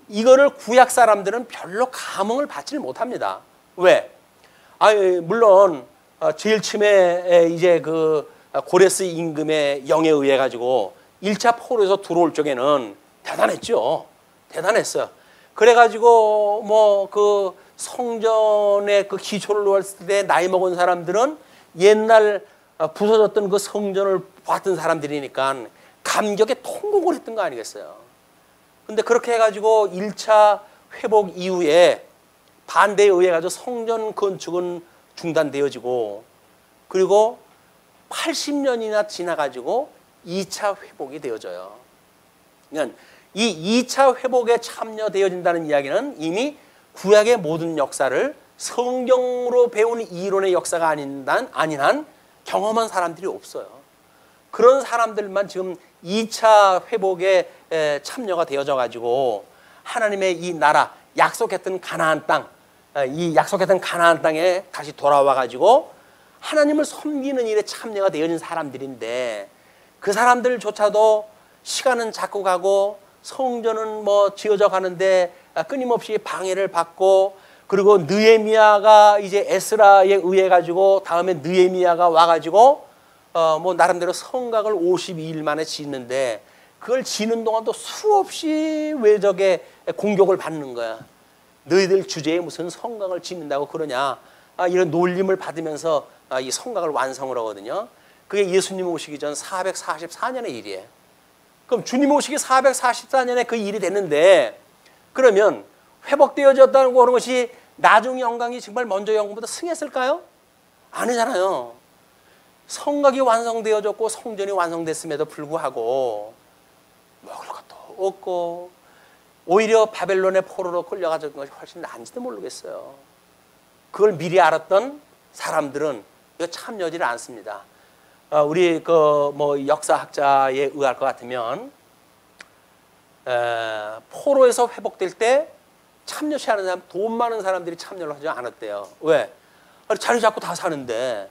이거를 구약 사람들은 별로 감흥을 받지를 못합니다. 왜? 물론 제일 처음에 이제 그 고레스 임금의 영에 의해 가지고 1차 포로에서 들어올 적에는 대단했죠. 대단했어요. 그래가지고 뭐 그 성전의 그 기초를 놓았을 때 나이 먹은 사람들은 옛날 부서졌던 그 성전을 봤던 사람들이니까 감격에 통곡을 했던 거 아니겠어요. 근데 그렇게 해가지고 1차 회복 이후에 반대에 의해 가지고 성전 건축은 중단되어지고 그리고 80년이나 지나가지고 2차 회복이 되어져요. 그러니까 이 2차 회복에 참여되어진다는 이야기는 이미 구약의 모든 역사를 성경으로 배운 이론의 역사가 아닌 한 경험한 사람들이 없어요. 그런 사람들만 지금 2차 회복에 참여가 되어져 가지고 하나님의 이 나라 약속했던 가나안 땅, 이 약속했던 가나안 땅에 다시 돌아와 가지고 하나님을 섬기는 일에 참여가 되어진 사람들인데 그 사람들조차도 시간은 자꾸 가고 성전은 뭐 지어져 가는데 끊임없이 방해를 받고 그리고 느헤미야가 이제 에스라에 의해 가지고 다음에 느헤미야가 와 가지고 뭐 나름대로 성곽을 52일 만에 짓는데 그걸 지는 동안도 수없이 외적의 공격을 받는 거야. 너희들 주제에 무슨 성곽을 짓는다고 그러냐. 이런 놀림을 받으면서 이 성곽을 완성을 하거든요. 그게 예수님 오시기 전 444년의 일이에요. 그럼 주님 오시기 444년에 그 일이 됐는데 그러면 회복되어졌다는 하는 것이 나중 영광이 정말 먼저 영광보다 승했을까요? 아니잖아요. 성곽이 완성되어졌고 성전이 완성됐음에도 불구하고 먹을 것도 없고 오히려 바벨론의 포로로 끌려가는 것이 훨씬 나은지도 모르겠어요. 그걸 미리 알았던 사람들은 이거 참여하지를 않습니다. 우리 그 뭐 역사학자에 의할 것 같으면 포로에서 회복될 때 참여시 하는 사람, 돈 많은 사람들이 참여를 하지 않았대요. 왜? 자리 잡고 다 사는데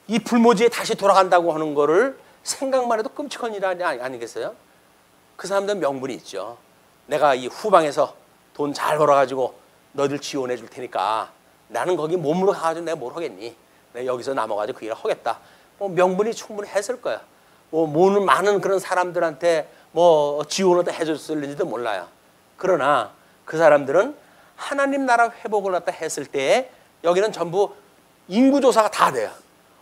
이 불모지에 다시 돌아간다고 하는 거를 생각만 해도 끔찍한 일 아니겠어요? 그 사람들은 명분이 있죠. 내가 이 후방에서 돈 잘 벌어가지고 너희들 지원해 줄 테니까 나는 거기 몸으로 가가지고 내가 뭘 하겠니? 내가 여기서 남아가지고 그 일을 하겠다. 뭐 명분이 충분히 했을 거야. 뭐 많은 그런 사람들한테 뭐 지원을 해줬을지도 몰라요. 그러나 그 사람들은 하나님 나라 회복을 갖다 했을 때 여기는 전부 인구조사가 다 돼요.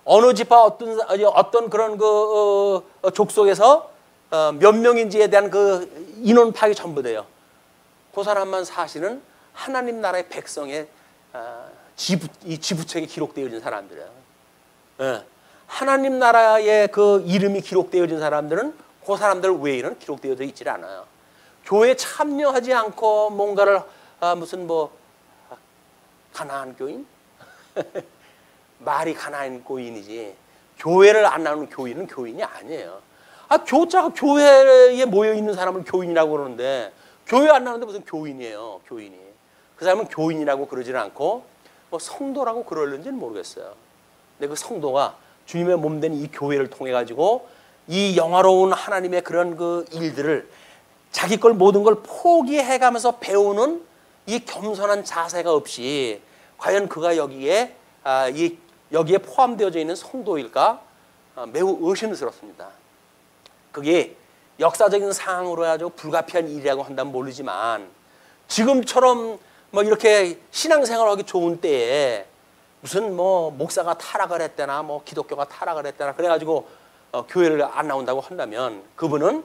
어느 지파 어떤 그런 그 족속에서 몇 명인지에 대한 그 인원 파악이 전부 돼요. 그 사람만 사실은 하나님 나라의 백성의 이 지부책에 기록되어진 사람들이에요. 예. 하나님 나라의 그 이름이 기록되어진 사람들은 그 사람들 외에는 기록되어져 있지 않아요. 교회에 참여하지 않고 뭔가를 무슨 뭐 가나안 교인? 말이 가나안 교인이지 교회를 안 나오는 교인은 교인이 아니에요. 교자가 교회에 모여 있는 사람을 교인이라고 그러는데 교회 안 나오는데 무슨 교인이에요. 교인이. 그 사람은 교인이라고 그러지는 않고 뭐 성도라고 그러는지는 모르겠어요. 근데 그 성도가 주님의 몸된 이 교회를 통해 가지고 이 영화로운 하나님의 그런 그 일들을 자기 걸 모든 걸 포기해가면서 배우는 이 겸손한 자세가 없이 과연 그가 여기에 포함되어져 있는 성도일까? 매우 의심스럽습니다. 그게 역사적인 상황으로 해가지고 불가피한 일이라고 한다면 모르지만 지금처럼 뭐 이렇게 신앙생활하기 좋은 때에 무슨 뭐 목사가 타락을 했다나 뭐 기독교가 타락을 했다나 그래가지고 교회를 안 나온다고 한다면 그분은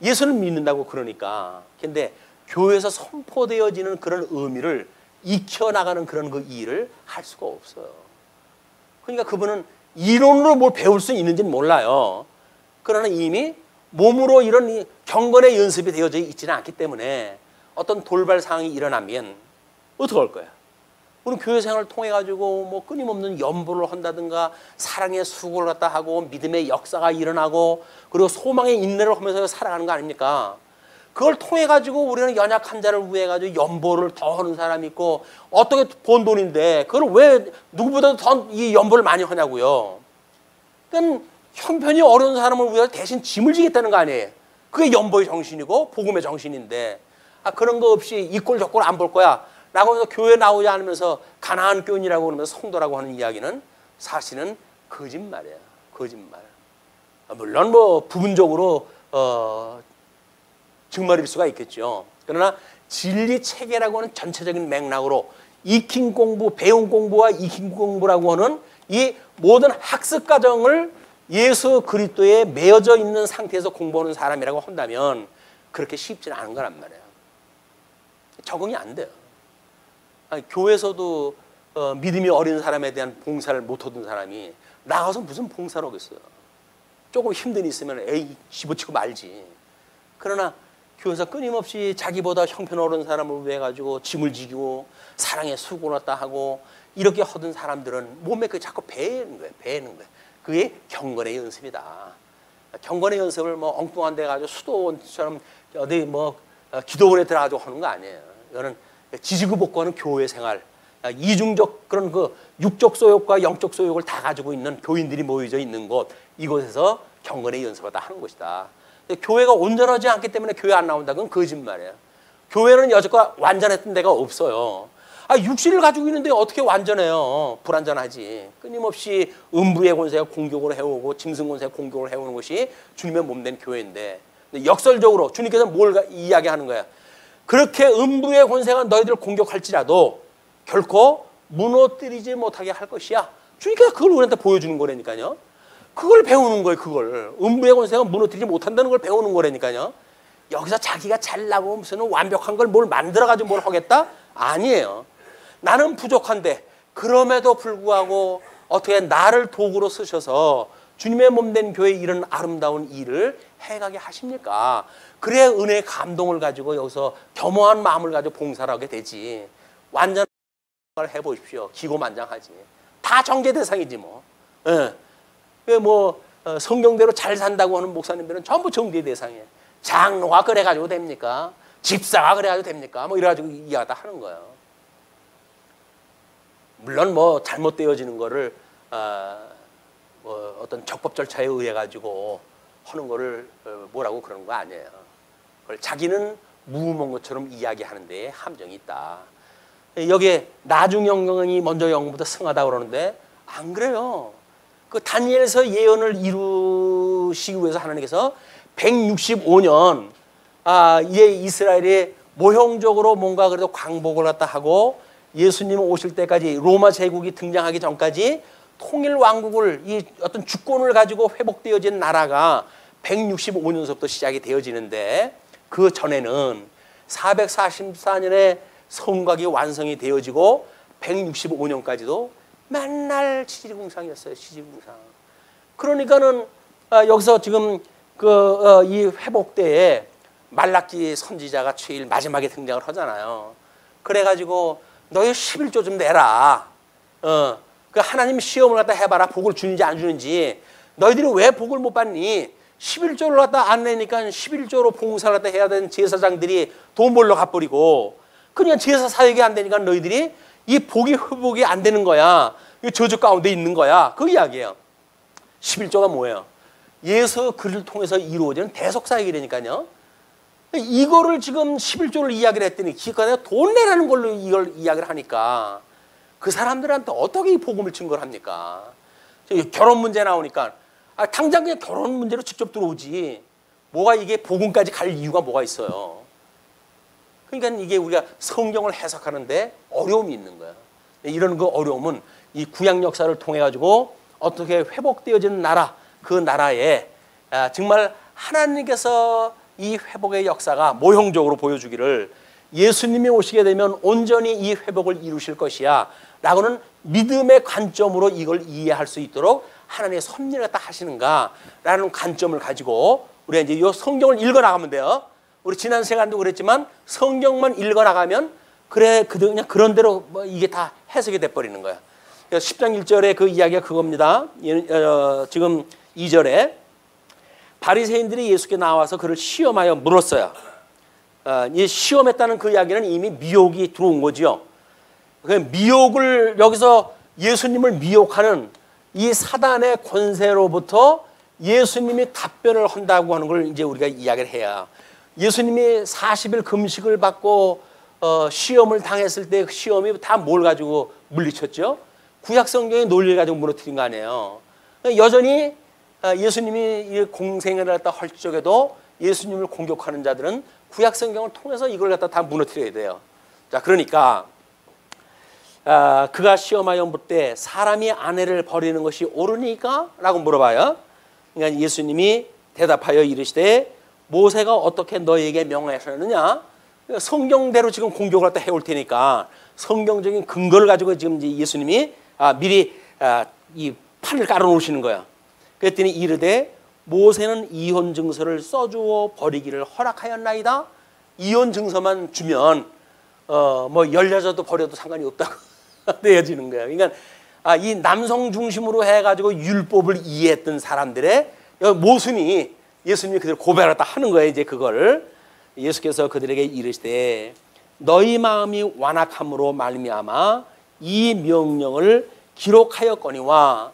예수를 믿는다고 그러니까. 근데 교회에서 선포되어지는 그런 의미를 익혀나가는 그런 그 일을 할 수가 없어요. 그러니까 그분은 이론으로 뭘 배울 수 있는지는 몰라요. 그러나 이미 몸으로 이런 경건의 연습이 되어져 있지는 않기 때문에 어떤 돌발 상황이 일어나면 어떡할 거야? 우리 교회 생활을 통해 가지고 뭐 끊임없는 연보를 한다든가 사랑의 수고를 갖다 하고 믿음의 역사가 일어나고 그리고 소망의 인내를 하면서 살아가는 거 아닙니까? 그걸 통해 가지고 우리는 연약한 자를 위해 가지고 연보를 더 하는 사람이 있고 어떻게 번 돈인데 그걸 왜 누구보다도 더 이 연보를 많이 하냐고요. 그러니까 형편이 어려운 사람을 위해 대신 짐을 지겠다는 거 아니에요. 그게 연보의 정신이고 복음의 정신인데 그런 거 없이 이 꼴 저 꼴 안 볼 거야 라고 해서 교회 나오지 않으면서 가난한 교인이라고 그러면서 성도라고 하는 이야기는 사실은 거짓말이에요. 거짓말. 물론 뭐 부분적으로 증말일 수가 있겠죠. 그러나 진리 체계라고 하는 전체적인 맥락으로 익힌 공부, 배운 공부와 익힌 공부라고 하는 이 모든 학습 과정을 예수 그리스도에 매여져 있는 상태에서 공부하는 사람이라고 한다면 그렇게 쉽지는 않은 거란 말이에요. 적응이 안 돼요. 아니, 교회에서도 믿음이 어린 사람에 대한 봉사를 못 하던 사람이 나가서 무슨 봉사를 하겠어요. 조금 힘든 일 있으면 에이 집어치고 말지. 그러나 교회에서 끊임없이 자기보다 형편어려운 사람을 위해 가지고 짐을 지고 사랑의 수고를 갖다 하고 이렇게 하던 사람들은 몸에 그 자꾸 배는 거예요. 배는 거예요. 그게 경건의 연습이다. 경건의 연습을 뭐 엉뚱한 데 가지고 수도원처럼 어디 뭐 기도원에 들어가지고 하는 거 아니에요. 이거는 지지구복구하는 교회 생활, 이중적 그런 그 육적 소욕과 영적 소욕을 다 가지고 있는 교인들이 모여져 있는 곳, 이곳에서 경건의 연습을 다 하는 것이다. 교회가 온전하지 않기 때문에 교회 안 나온다. 그건 거짓말이에요. 교회는 여태껏 완전했던 데가 없어요. 육신을 가지고 있는데 어떻게 완전해요? 불완전하지. 끊임없이 음부의 권세가 공격을 해오고 짐승 권세가 공격을 해오는 것이 주님의 몸된 교회인데 역설적으로 주님께서 뭘 이야기하는 거야? 그렇게 음부의 권세가 너희들을 공격할지라도 결코 무너뜨리지 못하게 할 것이야. 주님께서 그걸 우리한테 보여주는 거라니까요. 그걸 배우는 거예요. 그걸. 음부의 권세가 무너뜨리지 못한다는 걸 배우는 거라니까요. 여기서 자기가 잘나고 무슨 완벽한 걸 뭘 만들어가지고 뭘 하겠다? 아니에요. 나는 부족한데 그럼에도 불구하고 어떻게 나를 도구로 쓰셔서 주님의 몸된 교회에 이런 아름다운 일을 해가게 하십니까? 그래야 은혜의 감동을 가지고 여기서 겸허한 마음을 가지고 봉사를 하게 되지. 완전한 걸 해보십시오. 기고만장하지. 다 정죄 대상이지 뭐. 예. 성경대로 잘 산다고 하는 목사님들은 전부 정죄 대상이에요. 장로가 그래가지고 됩니까? 집사가 그래가지고 됩니까? 뭐 이래가지고 이야기다 하는 거예요. 물론 뭐 잘못되어지는 거를 어떤 적법 절차에 의해 가지고 하는 거를 뭐라고 그러는 거 아니에요. 그걸 자기는 무모한 것처럼 이야기하는 데에 함정이 있다. 여기에 나중 영광이 먼저 영광보다 승하다 그러는데 안 그래요. 그 다니엘서 예언을 이루시기 위해서 하나님께서 165년 이제 이스라엘이 모형적으로 뭔가 그래도 광복을 갖다 하고 예수님 오실 때까지 로마 제국이 등장하기 전까지 통일 왕국을 이 어떤 주권을 가지고 회복되어진 나라가 165년서부터 시작이 되어지는데 그 전에는 444년에 성곽이 완성이 되어지고 165년까지도 맨날 치질궁상이었어요. 치질궁상. 그러니까는 여기서 지금 이 회복 때에 말라기 선지자가 제일 마지막에 등장을 하잖아요. 그래가지고 너희 11조 좀 내라. 그 하나님 시험을 갖다 해봐라. 복을 주는지 안 주는지. 너희들이 왜 복을 못 받니? 11조를 갖다 안 내니까 11조로 봉사를 갖다 해야 되는 제사장들이 돈 벌러 가버리고 그냥 제사 사역이 안 되니까 너희들이 이 복이 회복이 안 되는 거야. 이 저주 가운데 있는 거야. 그 이야기예요. 11조가 뭐예요? 예수 그리스도를 통해서 이루어지는 대속사역이라니까요. 이거를 지금 11조를 이야기를 했더니 기껏 돈 내라는 걸로 이걸 이야기를 하니까 그 사람들한테 어떻게 이 복음을 증거를 합니까? 결혼 문제 나오니까 당장 그냥 결혼 문제로 직접 들어오지. 뭐가 이게 복음까지 갈 이유가 뭐가 있어요? 그러니까 이게 우리가 성경을 해석하는데 어려움이 있는 거야. 이런 그 어려움은 이 구약 역사를 통해 가지고 어떻게 회복되어지는 나라, 그 나라에 정말 하나님께서 이 회복의 역사가 모형적으로 보여주기를 예수님이 오시게 되면 온전히 이 회복을 이루실 것이야 라고는 믿음의 관점으로 이걸 이해할 수 있도록 하나님의 섭리를 갖다 하시는가 라는 관점을 가지고 우리가 이제 이 성경을 읽어 나가면 돼요. 우리 지난 시간도 그랬지만 성경만 읽어 나가면 그래 그냥 그런 대로 뭐 이게 다 해석이 돼 버리는 거야. 10장 1절에 그 이야기가 그겁니다. 지금 2절에 바리새인들이 예수께 나와서 그를 시험하여 물었어요. 이 시험했다는 그 이야기는 이미 미혹이 들어온 거지요. 그 미혹을 여기서 예수님을 미혹하는 이 사단의 권세로부터 예수님이 답변을 한다고 하는 걸 이제 우리가 이야기를 해야 예수님이 40일 금식을 받고 시험을 당했을 때 그 시험이 다 뭘 가지고 물리쳤죠? 구약 성경의 논리를 가지고 무너뜨린 거 아니에요. 여전히 예수님이 공생을 갖다 할 적에도 예수님을 공격하는 자들은 구약 성경을 통해서 이걸 갖다 다 무너뜨려야 돼요. 자, 그러니까 그가 시험하여 묻을 때 사람이 아내를 버리는 것이 옳으니까? 라고 물어봐요. 그러니까 예수님이 대답하여 이르시되 모세가 어떻게 너에게 명하셨느냐? 성경대로 지금 공격을 갖다 해올 테니까 성경적인 근거를 가지고 지금 이제 예수님이 미리 이 판을 깔아놓으시는 거야. 그랬더니 이르되 모세는 이혼 증서를 써주어 버리기를 허락하였나이다. 이혼 증서만 주면 뭐 열여자도 버려도 상관이 없다고 내어지는 거야. 그러니까 이 남성 중심으로 해가지고 율법을 이해했던 사람들의 모순이 예수님이 그대로 고백을 하는 거예요. 이제 그걸 예수께서 그들에게 이르시되 너희 마음이 완악함으로 말미암아 이 명령을 기록하였거니와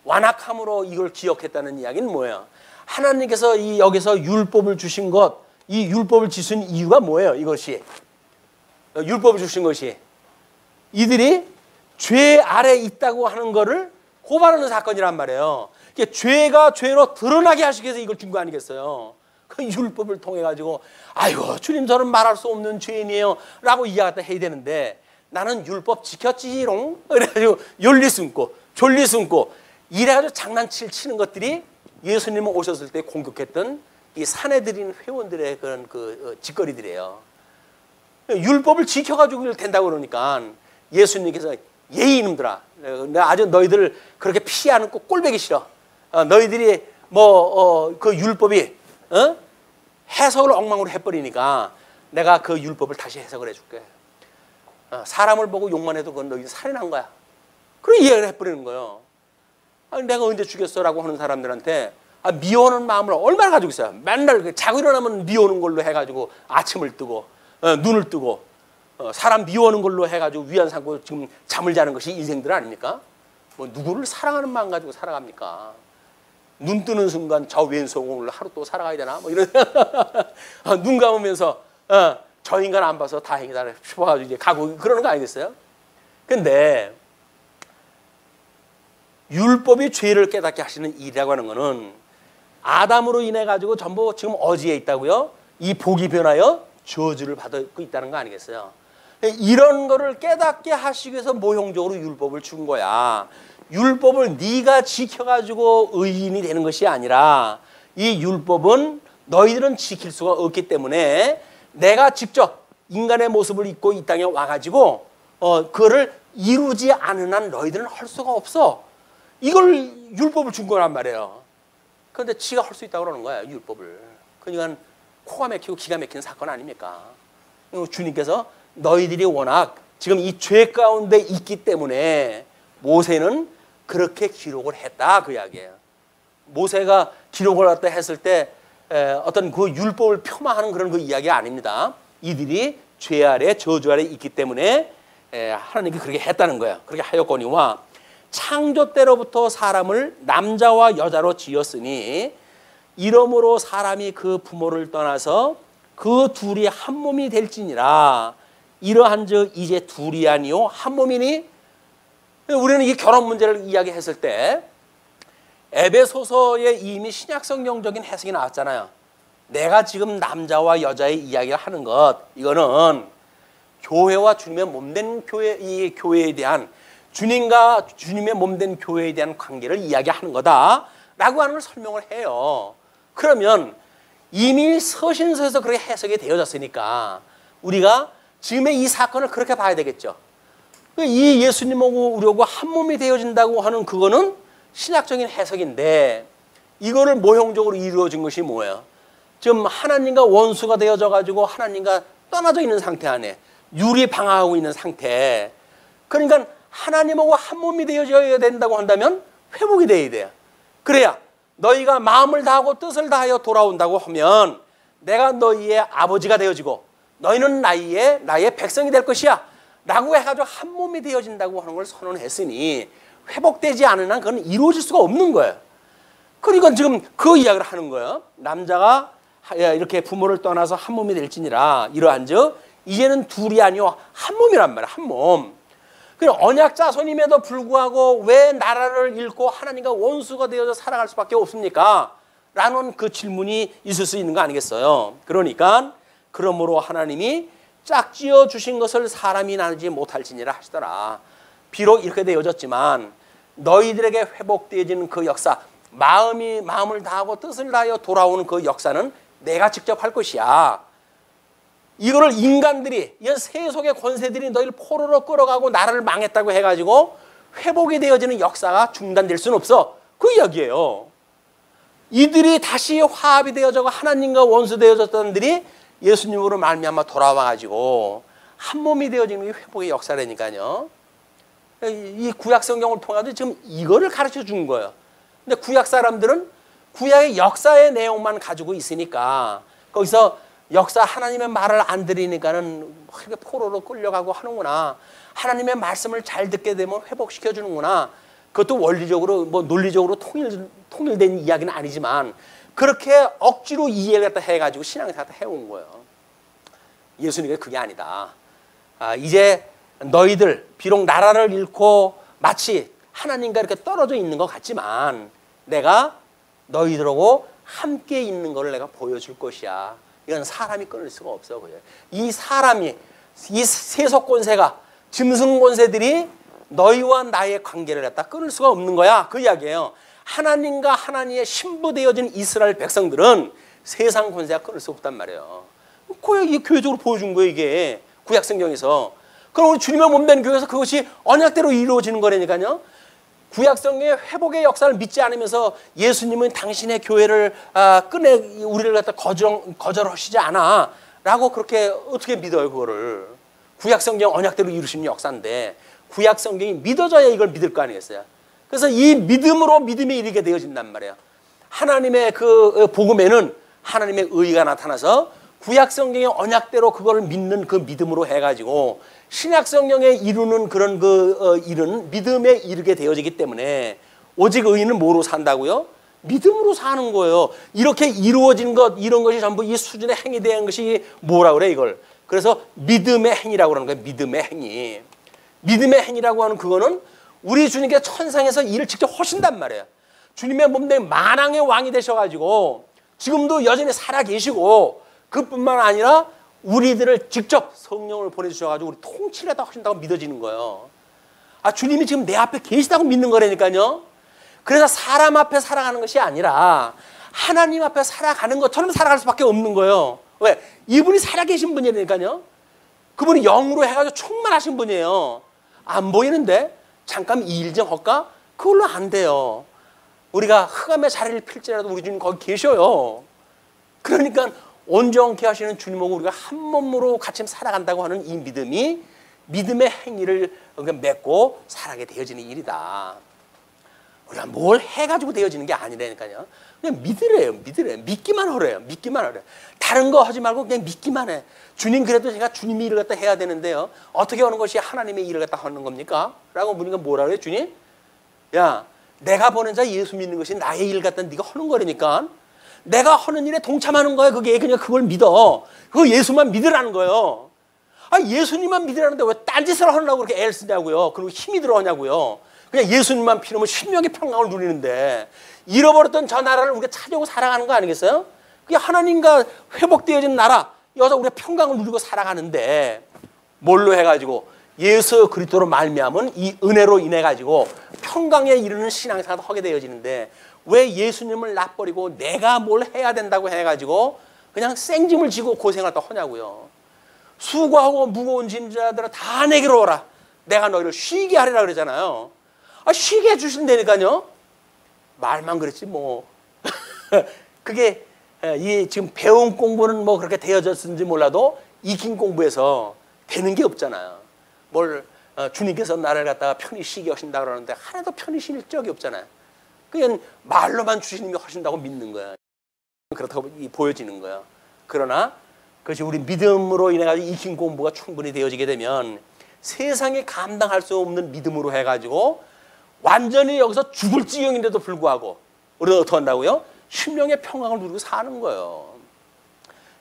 완악함으로 이걸 기억했다는 이야기는 뭐예요? 하나님께서 여기서 율법을 주신 것, 이 율법을 주신 이유가 뭐예요? 이것이 율법을 주신 것이 이들이 죄 아래 있다고 하는 것을 고발하는 사건이란 말이에요. 그러니까 죄가 죄로 드러나게 하시기 위해서 이걸 준 거 아니겠어요? 그 율법을 통해 가지고 아이고 주님 저는 말할 수 없는 죄인이에요 라고 이야기 해야 되는데 나는 율법 지켰지롱 그래가지고 열리 숨고 졸리 숨고 이래가지고 장난치는 것들이 예수님 오셨을 때 공격했던 이 사내들인 회원들의 그런 그 짓거리들이에요. 율법을 지켜가지고 된다고 그러니까 예수님께서 예의 이놈들아 내가 아주 너희들 그렇게 피해 않고 꼴보기 싫어. 너희들이 그 율법이 해석을 엉망으로 해버리니까 내가 그 율법을 다시 해석을 해줄게. 사람을 보고 욕만 해도 그건 너희들 살인한 거야. 그런 이야기를 해버리는 거예요. 내가 언제 죽였어라고 하는 사람들한테 미워하는 마음을 얼마나 가지고 있어요. 맨날 자고 일어나면 미워하는 걸로 해가지고 아침을 뜨고 눈을 뜨고 사람 미워하는 걸로 해가지고 위안 삼고 지금 잠을 자는 것이 인생들 아닙니까? 뭐 누구를 사랑하는 마음 가지고 살아갑니까? 눈 뜨는 순간 저 왼손 오늘 하루 또 살아가야 되나? 뭐 이런 눈 감으면서 저 인간 안 봐서 다행이다 싶어가지고 이제 가고 그러는 거 아니겠어요? 근데 율법이 죄를 깨닫게 하시는 일이라고 하는 거는 아담으로 인해 가지고 전부 지금 어지에 있다고요. 이 복이 변하여 저주를 받고 있다는 거 아니겠어요? 이런 거를 깨닫게 하시기 위해서 모형적으로 율법을 준 거야. 율법을 네가 지켜가지고 의인이 되는 것이 아니라 이 율법은 너희들은 지킬 수가 없기 때문에 내가 직접 인간의 모습을 입고 이 땅에 와가지고 그거를 이루지 않은 한 너희들은 할 수가 없어. 이걸 율법을 준 거란 말이에요. 그런데 지가 할 수 있다고 그러는 거야 율법을. 그러니까 코가 막히고 기가 막힌 사건 아닙니까? 주님께서 너희들이 워낙 지금 이 죄 가운데 있기 때문에 모세는 그렇게 기록을 했다 그 이야기예요. 모세가 기록을 갖다 했을 때 어떤 그 율법을 폄하하는 그런 그 이야기 아닙니다. 이들이 죄 아래 저주 아래 있기 때문에 하나님께 그렇게 했다는 거예요. 그렇게 하였거니와 창조 때로부터 사람을 남자와 여자로 지었으니 이러므로 사람이 그 부모를 떠나서 그 둘이 한 몸이 될지니라. 이러한즉 이제 둘이 아니요 한 몸이니. 우리는 이 결혼 문제를 이야기했을 때 에베소서에 이미 신약성경적인 해석이 나왔잖아요. 내가 지금 남자와 여자의 이야기를 하는 것 이거는 교회와 주님의 몸된 교회, 이 교회에 대한 주님과 주님의 몸된 교회에 대한 관계를 이야기하는 거다라고 하는 걸 설명을 해요. 그러면 이미 서신서에서 그렇게 해석이 되어졌으니까 우리가 지금의 이 사건을 그렇게 봐야 되겠죠. 이 예수님하고 우리하고 한 몸이 되어진다고 하는 그거는 신학적인 해석인데 이거를 모형적으로 이루어진 것이 뭐예요? 지금 하나님과 원수가 되어져 가지고 하나님과 떠나져 있는 상태 안에 유리 방황하고 있는 상태. 그러니까 하나님하고 한 몸이 되어져야 된다고 한다면 회복이 돼야 돼요. 그래야 너희가 마음을 다하고 뜻을 다하여 돌아온다고 하면 내가 너희의 아버지가 되어지고 너희는 나의 백성이 될 것이야 라고 해가지고 한 몸이 되어진다고 하는 걸 선언했으니 회복되지 않은 한 그건 이루어질 수가 없는 거예요. 그러니까 지금 그 이야기를 하는 거예요. 남자가 이렇게 부모를 떠나서 한 몸이 될지니라 이러한즉 이제는 둘이 아니요 한 몸이란 말이야. 한 몸. 언약 자손임에도 불구하고 왜 나라를 잃고 하나님과 원수가 되어서 살아갈 수밖에 없습니까? 라는 그 질문이 있을 수 있는 거 아니겠어요? 그러니까 그러므로 하나님이 짝지어 주신 것을 사람이 나누지 못할지니라 하시더라. 비록 이렇게 되어졌지만 너희들에게 회복되어지는 그 역사, 마음을 다하고 뜻을 다하여 돌아오는 그 역사는 내가 직접 할 것이야. 이거를 인간들이, 이 세속의 권세들이 너희를 포로로 끌어가고 나라를 망했다고 해가지고 회복이 되어지는 역사가 중단될 수는 없어. 그 이야기예요. 이들이 다시 화합이 되어져서 하나님과 원수 되어졌던 들이 예수님으로 말미암아 돌아와가지고 한 몸이 되어지는 게 회복의 역사라니까요. 이 구약 성경을 통해서 지금 이거를 가르쳐 준 거예요. 근데 구약 사람들은 구약의 역사의 내용만 가지고 있으니까 거기서 역사 하나님의 말을 안 들으니까는 이렇게 포로로 끌려가고 하는구나. 하나님의 말씀을 잘 듣게 되면 회복시켜 주는구나. 그것도 원리적으로 논리적으로 통일된 이야기는 아니지만 그렇게 억지로 이해를 갖다 해가지고 신앙을 갖다 해온 거예요. 예수님이 그게 아니다. 이제 너희들 비록 나라를 잃고 마치 하나님과 이렇게 떨어져 있는 것 같지만 내가 너희들하고 함께 있는 걸 내가 보여줄 것이야. 이건 사람이 끊을 수가 없어. 이 사람이, 이 세속 권세가, 짐승 권세들이 너희와 나의 관계를 갖다 끊을 수가 없는 거야. 그 이야기예요. 하나님과 하나님의 신부되어진 이스라엘 백성들은 세상 권세가 끊을 수 없단 말이에요. 이게 교회적으로 보여준 거예요, 이게. 구약 성경에서. 그럼 우리 주님의 몸된 교회에서 그것이 언약대로 이루어지는 거라니까요. 구약 성경의 회복의 역사를 믿지 않으면서 예수님은 당신의 교회를 우리를 갖다 거절하시지 않아 라고 그렇게 어떻게 믿어요, 그거를. 구약 성경 언약대로 이루시는 역사인데 구약 성경이 믿어져야 이걸 믿을 거 아니겠어요. 그래서 이 믿음으로 믿음이 이르게 되어진단 말이에요. 하나님의 그 복음에는 하나님의 의가 나타나서 구약 성경의 언약대로 그걸 믿는 그 믿음으로 해가지고 신약 성경에 이루는 그런 일은 믿음에 이르게 되어지기 때문에 오직 의인은 뭐로 산다고요? 믿음으로 사는 거예요. 이렇게 이루어진 것, 이런 것이 전부 이 수준의 행위 대한 것이 뭐라 그래 이걸. 그래서 믿음의 행위라고 하는 거예요. 믿음의 행위. 믿음의 행위라고 하는 그거는 우리 주님께 천상에서 일을 직접 하신단 말이에요. 주님의 몸된 만왕의 왕이 되셔가지고 지금도 여전히 살아계시고 그뿐만 아니라 우리들을 직접 성령을 보내주셔가지고 우리 통치를 하다 하신다고 믿어지는 거예요. 주님이 지금 내 앞에 계시다고 믿는 거라니까요. 그래서 사람 앞에 살아가는 것이 아니라 하나님 앞에 살아가는 것처럼 살아갈 수밖에 없는 거예요. 왜? 이분이 살아계신 분이라니까요. 그분이 영으로 해가지고 충만하신 분이에요. 안 보이는데 잠깐 이 일 좀 할까? 그걸로 안 돼요. 우리가 흑암의 자리를 필지라도 우리 주님 거기 계셔요. 그러니까 온전케 하시는 주님하고 우리가 한 몸으로 같이 살아간다고 하는 이 믿음이 믿음의 행위를 맺고 살아가게 되어지는 일이다. 우리가 뭘 해가지고 되어지는 게 아니라니까요. 그냥 믿으래요. 믿기만 하래요. 믿기만 하래요. 다른 거 하지 말고 그냥 믿기만 해. 주님 그래도 제가 주님이 일을 갖다 해야 되는데요. 어떻게 하는 것이 하나님의 일을 갖다 하는 겁니까? 라고 물으니까 뭐라 그래요? 주님? 야, 내가 보낸 자 예수 믿는 것이 나의 일 갖다 네가 하는 거라니까. 내가 하는 일에 동참하는 거야. 그게 그냥 그걸 믿어. 그거 예수만 믿으라는 거예요. 예수님만 믿으라는데 왜 딴짓을 하려고 그렇게 애를 쓰냐고요. 그리고 힘이 들어가냐고요. 그냥 예수님만 피우면 신명의 평강을 누리는데 잃어버렸던 저 나라를 우리가 찾아오고 살아가는 거 아니겠어요? 그게 하나님과 회복되어진 나라, 여기서 우리가 평강을 누리고 살아가는데 뭘로 해가지고 예수 그리스도로 말미암은 이 은혜로 인해 가지고 평강에 이르는 신앙생활을 하게 되어지는데 왜 예수님을 놔버리고 내가 뭘 해야 된다고 해가지고 그냥 생짐을 지고 고생을 또 하냐고요. 수고하고 무거운 짐자들아 다 내게로 오라. 내가 너희를 쉬게 하리라 그러잖아요. 쉬게 해주신다니까요. 말만 그랬지 뭐. 그게 이 지금 배운 공부는 뭐 그렇게 되어졌는지 몰라도 익힌 공부에서 되는 게 없잖아요. 뭘 주님께서 나를 갖다가 편히 쉬게 하신다 그러는데 하나도 편히 쉴 적이 없잖아요. 그냥 말로만 주님이 하신다고 믿는 거야. 그렇다고 보여지는 거야. 그러나 그것이 우리 믿음으로 인해 가지고 익힌 공부가 충분히 되어지게 되면 세상에 감당할 수 없는 믿음으로 해가지고 완전히 여기서 죽을 지경인데도 불구하고 우리가 어떻게 한다고요? 심령의 평강을 누리고 사는 거예요.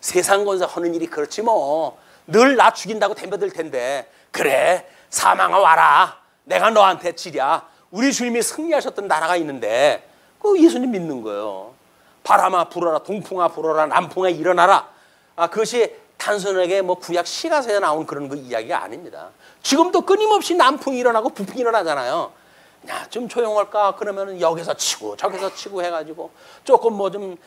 세상 건사 하는 일이 그렇지 뭐. 늘 나 죽인다고 덤벼들 텐데 그래 사망아 와라. 내가 너한테 치랴. 우리 주님이 승리하셨던 나라가 있는데 그 예수님 믿는 거예요. 바람아 불어라, 동풍아 불어라, 남풍아 일어나라. 그것이 단순하게 뭐 구약 시가서에 나온 그런 그 이야기가 아닙니다. 지금도 끊임없이 남풍이 일어나고 북풍이 일어나잖아요. 야, 좀 조용할까? 그러면은 여기서 치고 저기서 치고 해가지고 조금 뭐 좀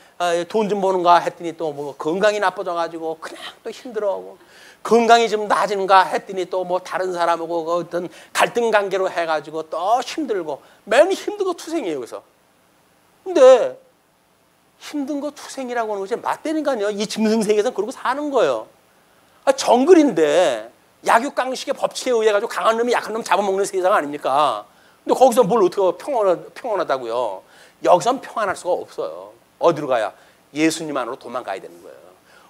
돈 좀 버는가 했더니 또 뭐 건강이 나빠져가지고 그냥 또 힘들어하고 건강이 좀 나아지는가 했더니 또 뭐 다른 사람하고 어떤 갈등 관계로 해가지고 또 힘들고 맨 힘들고 투생이에요. 여기서. 근데 힘든 거 투생이라고 하는 것이 맞다니까요. 이 짐승세계에서는 그러고 사는 거예요. 정글인데 약육강식의 법칙에 의해 가지고 강한 놈이 약한 놈 잡아먹는 세상 아닙니까? 근데 거기서 뭘 어떻게 평안하다고요? 여기선 평안할 수가 없어요. 어디로 가야? 예수님 안으로 도망가야 되는 거예요.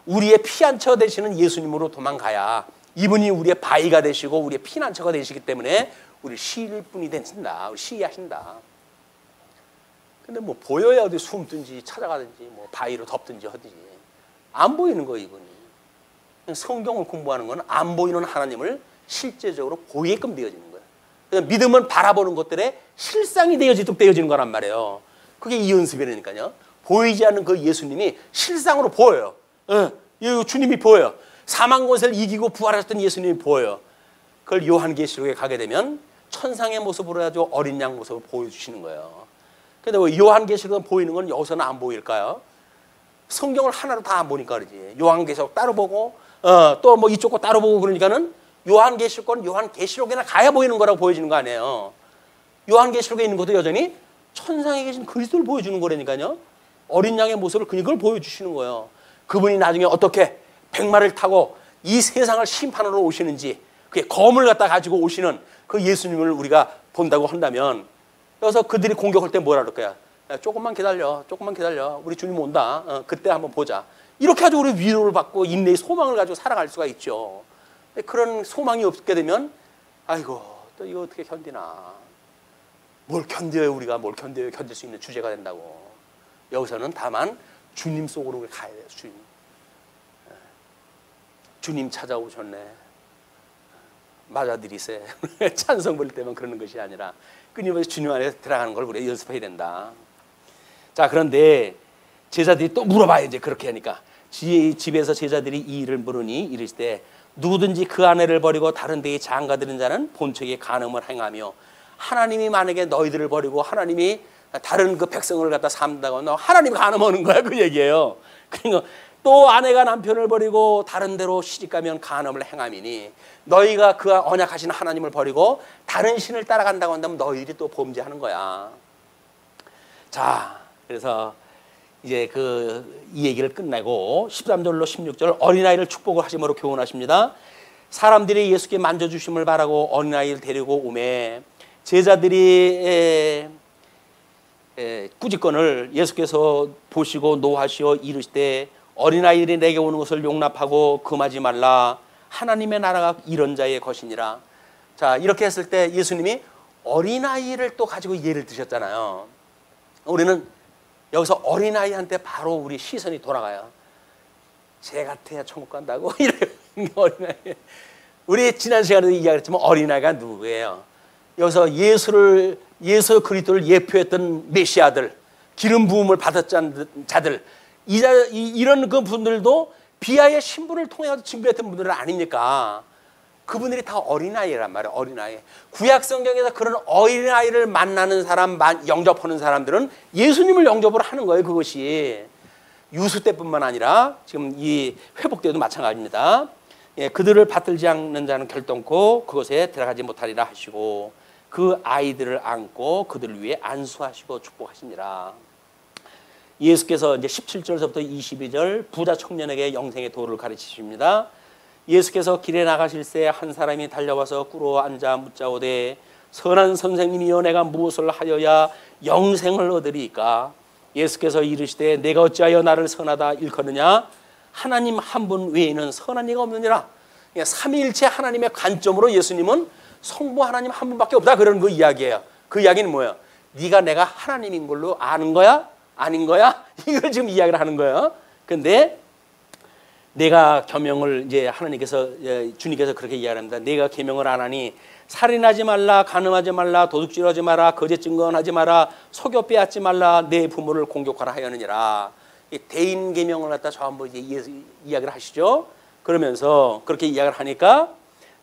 우리의 피난처 되시는 예수님으로 도망가야 이분이 우리의 바위가 되시고 우리의 피난처가 되시기 때문에 우리 쉬일 뿐이 된다. 쉬게 하신다. 근데 뭐 보여야 어디 숨든지 찾아가든지 뭐 바위로 덮든지 하든지 안 보이는 거예요. 이분이. 성경을 공부하는 건 안 보이는 하나님을 실제적으로 보이게끔 되어지는 거예요. 그래서 믿음은 바라보는 것들에 실상이 되어지도록 되어지는 거란 말이에요. 그게 이 연습이라니까요. 보이지 않는 그 예수님이 실상으로 보여요. 주님이 보여요. 사망 권세를 이기고 부활하셨던 예수님이 보여요. 그걸 요한계시록에 가게 되면 천상의 모습으로 해가지고 어린 양 모습을 보여주시는 거예요. 근데 요한계시록은 보이는 건 여기서는 안 보일까요? 성경을 하나로 다 안 보니까 그러지. 요한계시록 따로 보고 또 뭐 이쪽 거 따로 보고 그러니까는 요한계시록은 요한계시록에나 가야 보이는 거라고 보여지는 거 아니에요. 요한계시록에 있는 것도 여전히 천상에 계신 그리스도를 보여주는 거라니까요. 어린 양의 모습을 그걸 보여주시는 거예요. 그분이 나중에 어떻게 백마를 타고 이 세상을 심판하러 오시는지 그게 검을 갖다 가지고 오시는 그 예수님을 우리가 본다고 한다면 그래서 그들이 공격할 때 뭐라 그럴 거야? 야, 조금만 기다려. 우리 주님 온다. 그때 한번 보자. 이렇게 가지고 우리 위로를 받고 인내의 소망을 가지고 살아갈 수가 있죠. 그런 소망이 없게 되면 아이고 또 이거 어떻게 견디나. 뭘 견뎌요. 우리가 뭘 견뎌요. 견딜 수 있는 주제가 된다고. 여기서는 다만 주님 속으로 가야 돼요. 주님 찾아오셨네. 맞아들이세. 찬송 부를 때만 그러는 것이 아니라 끊임없이 주님 안에 들어가는 걸 우리가 연습해야 된다. 자, 그런데 제자들이 또 물어봐요. 이제 그렇게 하니까 집에서 제자들이 이 일을 물으니 이르실 때 누구든지 그 아내를 버리고 다른 데에 장가드는 자는 본처에게 간음을 행하며 하나님이 만약에 너희들을 버리고 하나님이 다른 그 백성을 갖다 삼다고 너 하나님 간음하는 거야 그 얘기예요. 그러니까 또 아내가 남편을 버리고 다른 데로 시집가면 간음을 행함이니 너희가 그 언약하신 하나님을 버리고 다른 신을 따라간다고 한다면 너희들이 또 범죄하는 거야. 자, 그래서 이제 이 얘기를 끝내고 13절로 16절 어린아이를 축복을 하심으로 교훈하십니다. 사람들이 예수께 만져주심을 바라고 어린아이를 데리고 오매 제자들이 꾸짖건을 예수께서 보시고 노하시어 이르시되 어린아이들이 내게 오는 것을 용납하고 금하지 말라. 하나님의 나라가 이런 자의 것이니라. 자, 이렇게 했을 때 예수님이 어린아이를 또 가지고 예를 드셨잖아요. 우리는 여기서 어린아이한테 바로 우리 시선이 돌아가요. 쟤 같아야 천국 간다고? 이래요. 어린아이. 우리 지난 시간에도 이야기했지만 어린아이가 누구예요? 여기서 예수 그리스도를 예표했던 메시아들, 기름 부음을 받았던 자들, 이런 그 분들도 비하의 신분을 통해 증거했던 분들은 아닙니까? 그분들이 다 어린아이란 말이에요. 어린아이. 구약 성경에서 그런 어린아이를 만나는 사람, 영접하는 사람들은 예수님을 영접을 하는 거예요. 그것이 유수 때뿐만 아니라 지금 이 회복 때도 마찬가지입니다. 예, 그들을 받들지 않는 자는 결단코 그것에 들어가지 못하리라 하시고 그 아이들을 안고 그들을 위해 안수하시고 축복하시니라. 예수께서 이제 17절부터 22절 부자 청년에게 영생의 도를 가르치십니다. 예수께서 길에 나가실새 한 사람이 달려와서 꿇어 앉아 묻자오되 선한 선생님이여 내가 무엇을 하여야 영생을 얻으리이까? 예수께서 이르시되 내가 어찌하여 나를 선하다 일컫느냐? 하나님 한 분 외에는 선한 이가 없느니라. 삼위일체 하나님의 관점으로 예수님은 성부 하나님 한 분밖에 없다 그런 그 이야기예요. 그 이야기는 뭐예요? 네가 내가 하나님인 걸로 아는 거야? 아닌 거야? 이걸 지금 이야기를 하는 거예요. 근데 내가 계명을 이제 하나님께서 주님께서 그렇게 이야기합니다. 내가 계명을 안 하니 살인하지 말라, 간음하지 말라, 도둑질하지 마라, 거짓 증거하지 마라, 속여 빼앗지 말라, 내 부모를 공격하라 하였느니라. 대인 계명을 갖다 전부 이제 이야기를 하시죠. 그러면서 그렇게 이야기를 하니까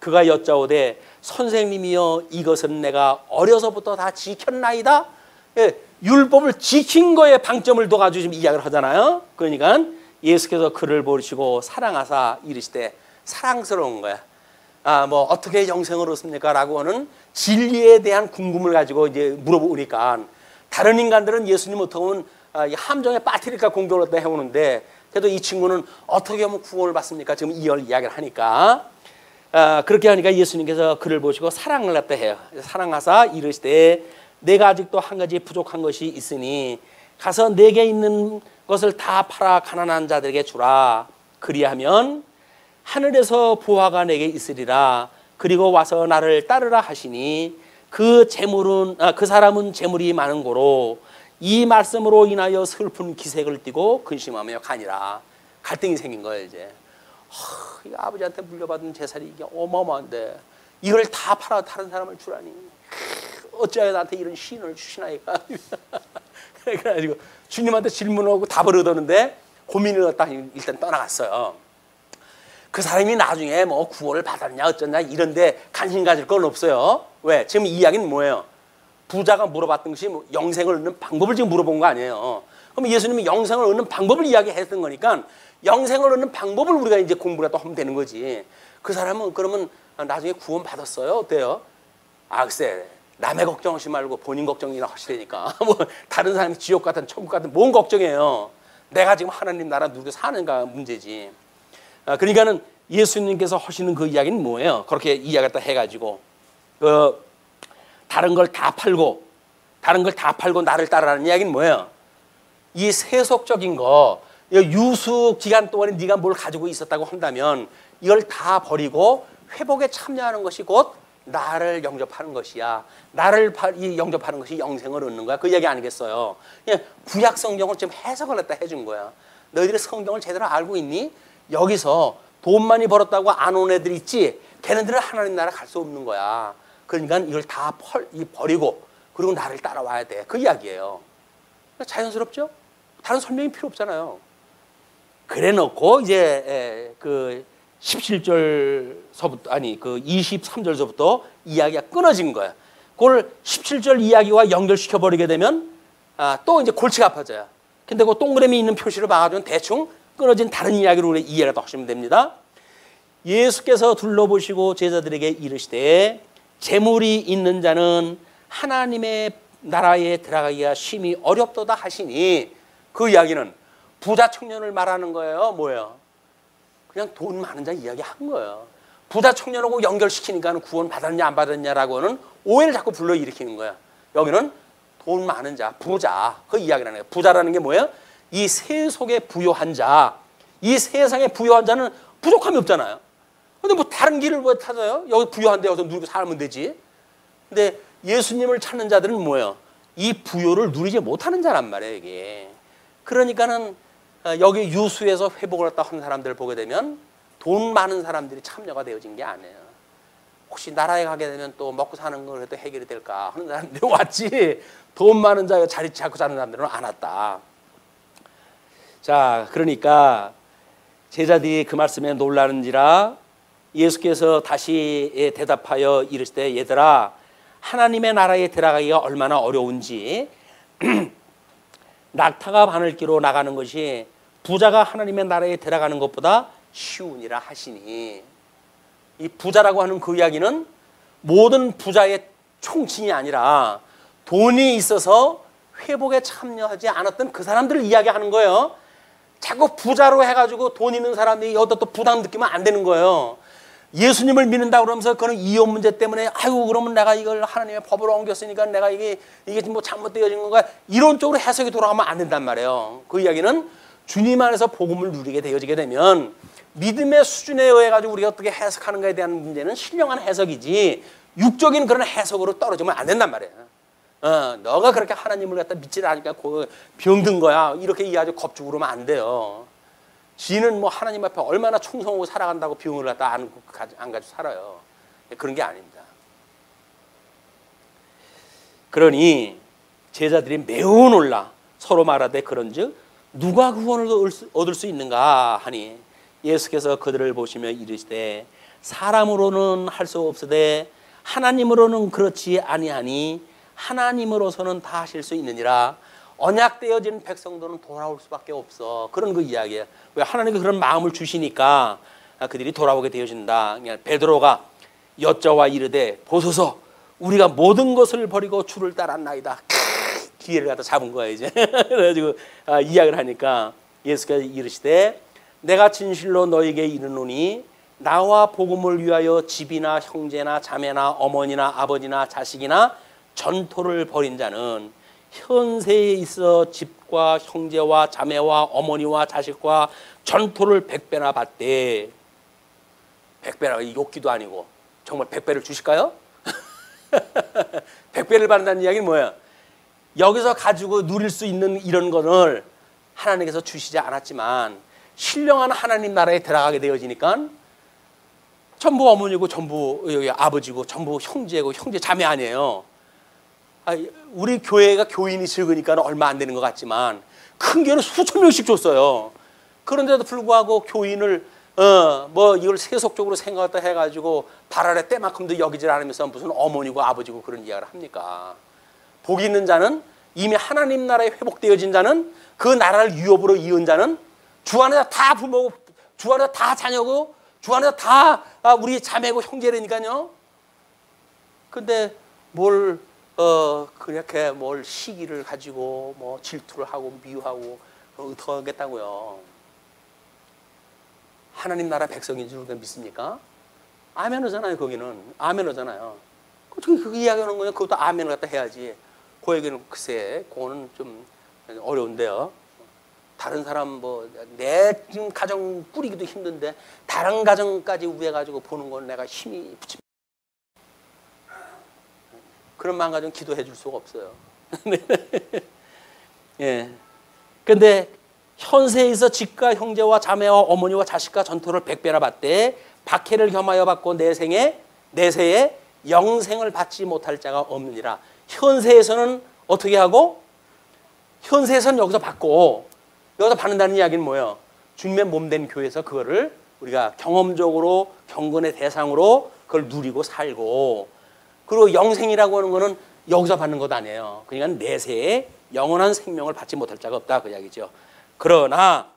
그가 여짜오되 선생님이여 이것은 내가 어려서부터 다 지켰나이다. 예, 율법을 지킨 거에 방점을 둬가지고 지금 이야기를 하잖아요. 그러니까 예수께서 그를 보시고 사랑하사 이르시되 사랑스러운 거야. 뭐 어떻게 영생을 얻습니까? 라고 하는 진리에 대한 궁금을 가지고 이제 물어보니까 다른 인간들은 예수님 어떻게 보면 함정에 빠뜨릴까 공격을 했다 해오는데 그래도 이 친구는 어떻게 하면 구원을 받습니까? 지금 이야기를 하니까 그렇게 하니까 예수님께서 그를 보시고 사랑을 갖다 해요. 사랑하사 이르시되 내가 아직도 한 가지 부족한 것이 있으니 가서 내게 있는 것을 다 팔아 가난한 자들에게 주라. 그리하면 하늘에서 보화가 내게 있으리라. 그리고 와서 나를 따르라 하시니 그 사람은 재물이 많은 고로 이 말씀으로 인하여 슬픈 기색을 띠고 근심하며 가니라. 갈등이 생긴 거예요. 이제 이 아버지한테 물려받은 재산이 이게 어마어마한데 이걸 다 팔아 다른 사람을 주라니 어찌하여 나한테 이런 시인을 주시나이까. 그래가지고 주님한테 질문하고 답을 얻었는데 고민을 갖다 일단 떠나갔어요. 그 사람이 나중에 뭐 구원을 받았냐 어쩌냐 이런데 관심 가질 건 없어요. 왜? 지금 이 이야기는 뭐예요? 부자가 물어봤던 것이 뭐 영생을 얻는 방법을 지금 물어본 거 아니에요. 그럼 예수님이 영생을 얻는 방법을 이야기했던 거니까 영생을 얻는 방법을 우리가 이제 공부를 또 하면 되는 거지. 그 사람은 그러면 나중에 구원 받았어요? 어때요? 글쎄 남의 걱정하지 말고 본인 걱정이나 하시라니까. 뭐 다른 사람이 지옥 같은 천국 같은 뭔 걱정이에요. 내가 지금 하나님 나라 누리고 사는가 문제지. 그러니까는 예수님께서 하시는 그 이야기는 뭐예요? 그렇게 이야기를 해가지고 다른 걸 다 팔고 나를 따르라는 이야기는 뭐예요? 이 세속적인 거 유수 기간 동안에 네가 뭘 가지고 있었다고 한다면 이걸 다 버리고 회복에 참여하는 것이 곧 나를 영접하는 것이야. 나를 영접하는 것이 영생을 얻는 거야. 그 이야기 아니겠어요? 구약 성경을 지금 해석을 했다 해준 거야. 너희들이 성경을 제대로 알고 있니? 여기서 돈 많이 벌었다고 안 온 애들 있지? 걔네들은 하나님 나라 갈 수 없는 거야. 그러니까 이걸 다 버리고 그리고 나를 따라와야 돼. 그 이야기예요. 자연스럽죠? 다른 설명이 필요 없잖아요. 그래 놓고 이제 그 17절서부터 그 23절서부터 이야기가 끊어진 거야. 그걸 17절 이야기와 연결시켜 버리게 되면 또 이제 골치가 아파져요. 근데 그 동그라미 있는 표시를 봐가지고 대충 끊어진 다른 이야기로 우리 이해를 하시면 됩니다. 예수께서 둘러보시고 제자들에게 이르시되 재물이 있는 자는 하나님의 나라에 들어가기가 심히 어렵도다 하시니 그 이야기는 부자 청년을 말하는 거예요. 뭐예요? 그냥 돈 많은 자 이야기 한 거예요. 부자 청년하고 연결시키니까 구원 받았냐 안 받았냐라고 하는 오해를 자꾸 불러일으키는 거야. 여기는 돈 많은 자, 부자 그 이야기를 하는 거예요. 부자라는 게 뭐예요? 이 세속에 부유한 자, 이 세상에 부유한 자는 부족함이 없잖아요. 근데 뭐 다른 길을 왜 찾아요? 여기 부유한 데 와서 누리고 살면 되지. 근데 예수님을 찾는 자들은 뭐예요? 이 부유를 누리지 못하는 자란 말이에요, 이게. 그러니까는 여기 유수에서 회복을 했다 하는 사람들을 보게 되면 돈 많은 사람들이 참여가 되어진 게 아니에요. 혹시 나라에 가게 되면 또 먹고 사는 걸 해도 해결이 될까 하는 사람들이 왔지, 돈 많은 자가 자리 잡고 사는 사람들은 안 왔다. 자, 그러니까 제자들이 그 말씀에 놀라는지라 예수께서 다시 대답하여 이르시되 얘들아 하나님의 나라에 들어가기가 얼마나 어려운지 낙타가 바늘기로 나가는 것이 부자가 하나님의 나라에 들어가는 것보다 쉬우니라 하시니, 이 부자라고 하는 그 이야기는 모든 부자의 총칭이 아니라 돈이 있어서 회복에 참여하지 않았던 그 사람들을 이야기하는 거예요. 자꾸 부자로 해가지고 돈 있는 사람이 여기다 또 부담 느끼면 안 되는 거예요. 예수님을 믿는다 그러면서 그는 이혼 문제 때문에 아이고 그러면 내가 이걸 하나님의 법으로 옮겼으니까 내가 이게 뭐 잘못되어진 건가, 이런 쪽으로 해석이 돌아가면 안 된단 말이에요. 그 이야기는 주님 안에서 복음을 누리게 되어지게 되면 믿음의 수준에 의해 가지고 우리가 어떻게 해석하는가에 대한 문제는 신령한 해석이지 육적인 그런 해석으로 떨어지면 안 된단 말이에요. 너가 그렇게 하나님을 갖다 믿지 않으니까 병든 거야 이렇게 이해하지 겁주고 그러면 안 돼요. 지는 뭐 하나님 앞에 얼마나 충성하고 살아간다고 병을 갖다 안 가지고 살아요. 그런 게 아닙니다. 그러니 제자들이 매우 놀라 서로 말하되 그런즉 누가 구원을 얻을 수 있는가 하니 예수께서 그들을 보시며 이르시되 사람으로는 할 수 없으되 하나님으로는 그렇지 아니하니 하나님으로서는 다 하실 수 있느니라. 언약되어진 백성들은 돌아올 수밖에 없어. 그런 그 이야기예요. 왜 하나님이 그런 마음을 주시니까 그들이 돌아오게 되어진다. 베드로가 여짜와 이르되 보소서 우리가 모든 것을 버리고 주를 따랐나이다. 기회를 갖다 잡은 거야 이제. 그래가지고 이야기를 하니까 예수께서 이르시되 내가 진실로 너에게 이르노니 나와 복음을 위하여 집이나 형제나 자매나 어머니나 아버지나 자식이나 전토를 벌인 자는 현세에 있어 집과 형제와 자매와 어머니와 자식과 전토를 100배나 받되, 100배나 욕기도 아니고 정말 100배를 주실까요? 100배를 받는다는 이야기는 뭐예요? 여기서 가지고 누릴 수 있는 이런 것을 하나님께서 주시지 않았지만 신령한 하나님 나라에 들어가게 되어지니까 전부 어머니고 전부 여기 아버지고 전부 형제고 형제 자매 아니에요. 우리 교회가 교인이 적으니까 얼마 안 되는 것 같지만 큰 교회는 수천 명씩 줬어요. 그런데도 불구하고 교인을 뭐 이걸 세속적으로 생각했다 해가지고 발 아래 때만큼도 여기질 않으면서 무슨 어머니고 아버지고 그런 이야기를 합니까? 복이 있는 자는 이미 하나님 나라에 회복되어진 자는 그 나라를 유업으로 이은 자는 주 안에서 다 부모고 주 안에서 다 자녀고 주 안에서 다 우리 자매고 형제라니까요. 근데 뭘 그렇게 뭘 시기를 가지고 뭐 질투를 하고 미워하고 어떻게 하겠다고요. 하나님 나라 백성인 줄 믿습니까? 아멘하잖아요. 거기는 아멘하잖아요. 그 이야기하는 거는 그것도 아멘을 갖다 해야지. 그 얘기는 글쎄 그거는 좀 어려운데요. 다른 사람 뭐 내 지금 가정 꾸리기도 힘든데 다른 가정까지 위해 가지고 보는 건 내가 힘이 붙입니다. 그런 마음 가지고 기도해 줄 수가 없어요. 예. 근데 현세에서 집과 형제와 자매와 어머니와 자식과 전토를 100배나 받되 박해를 겸하여 받고 내세에 영생을 받지 못할 자가 없느니라. 현세에서는 어떻게 하고? 현세에서는 여기서 받고 여기서 받는다는 이야기는 뭐예요? 주님의 몸된 교회에서 그거를 우리가 경험적으로 경건의 대상으로 그걸 누리고 살고, 그리고 영생이라고 하는 거는 여기서 받는 것 아니에요. 그러니까 내세에 영원한 생명을 받지 못할 자가 없다 그 이야기죠. 그러나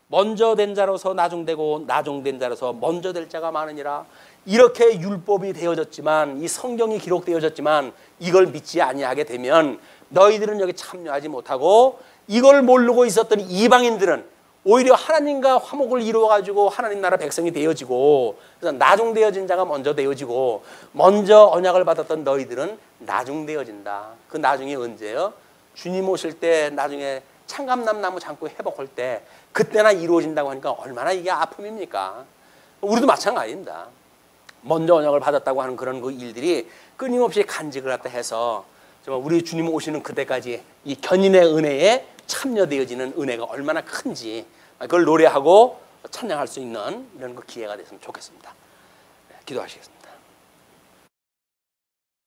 먼저 된 자로서 나중되고 나중된 자로서 먼저 될 자가 많으니라. 이렇게 율법이 되어졌지만 이 성경이 기록되어졌지만 이걸 믿지 아니하게 되면 너희들은 여기 참여하지 못하고 이걸 모르고 있었던 이방인들은 오히려 하나님과 화목을 이루어가지고 하나님 나라 백성이 되어지고, 그래서 나중되어진 자가 먼저 되어지고 먼저 언약을 받았던 너희들은 나중되어진다. 그 나중이 언제요? 주님 오실 때 나중에 창감남 나무 잠고 회복할 때 그때나 이루어진다고 하니까 얼마나 이게 아픔입니까? 우리도 마찬가지입니다. 먼저 언약을 받았다고 하는 그런 그 일들이 끊임없이 간직을 갖다 해서 정말 우리 주님 오시는 그때까지 이 견인의 은혜에 참여되어지는 은혜가 얼마나 큰지 그걸 노래하고 찬양할 수 있는 이런 그 기회가 됐으면 좋겠습니다. 기도하시겠습니다.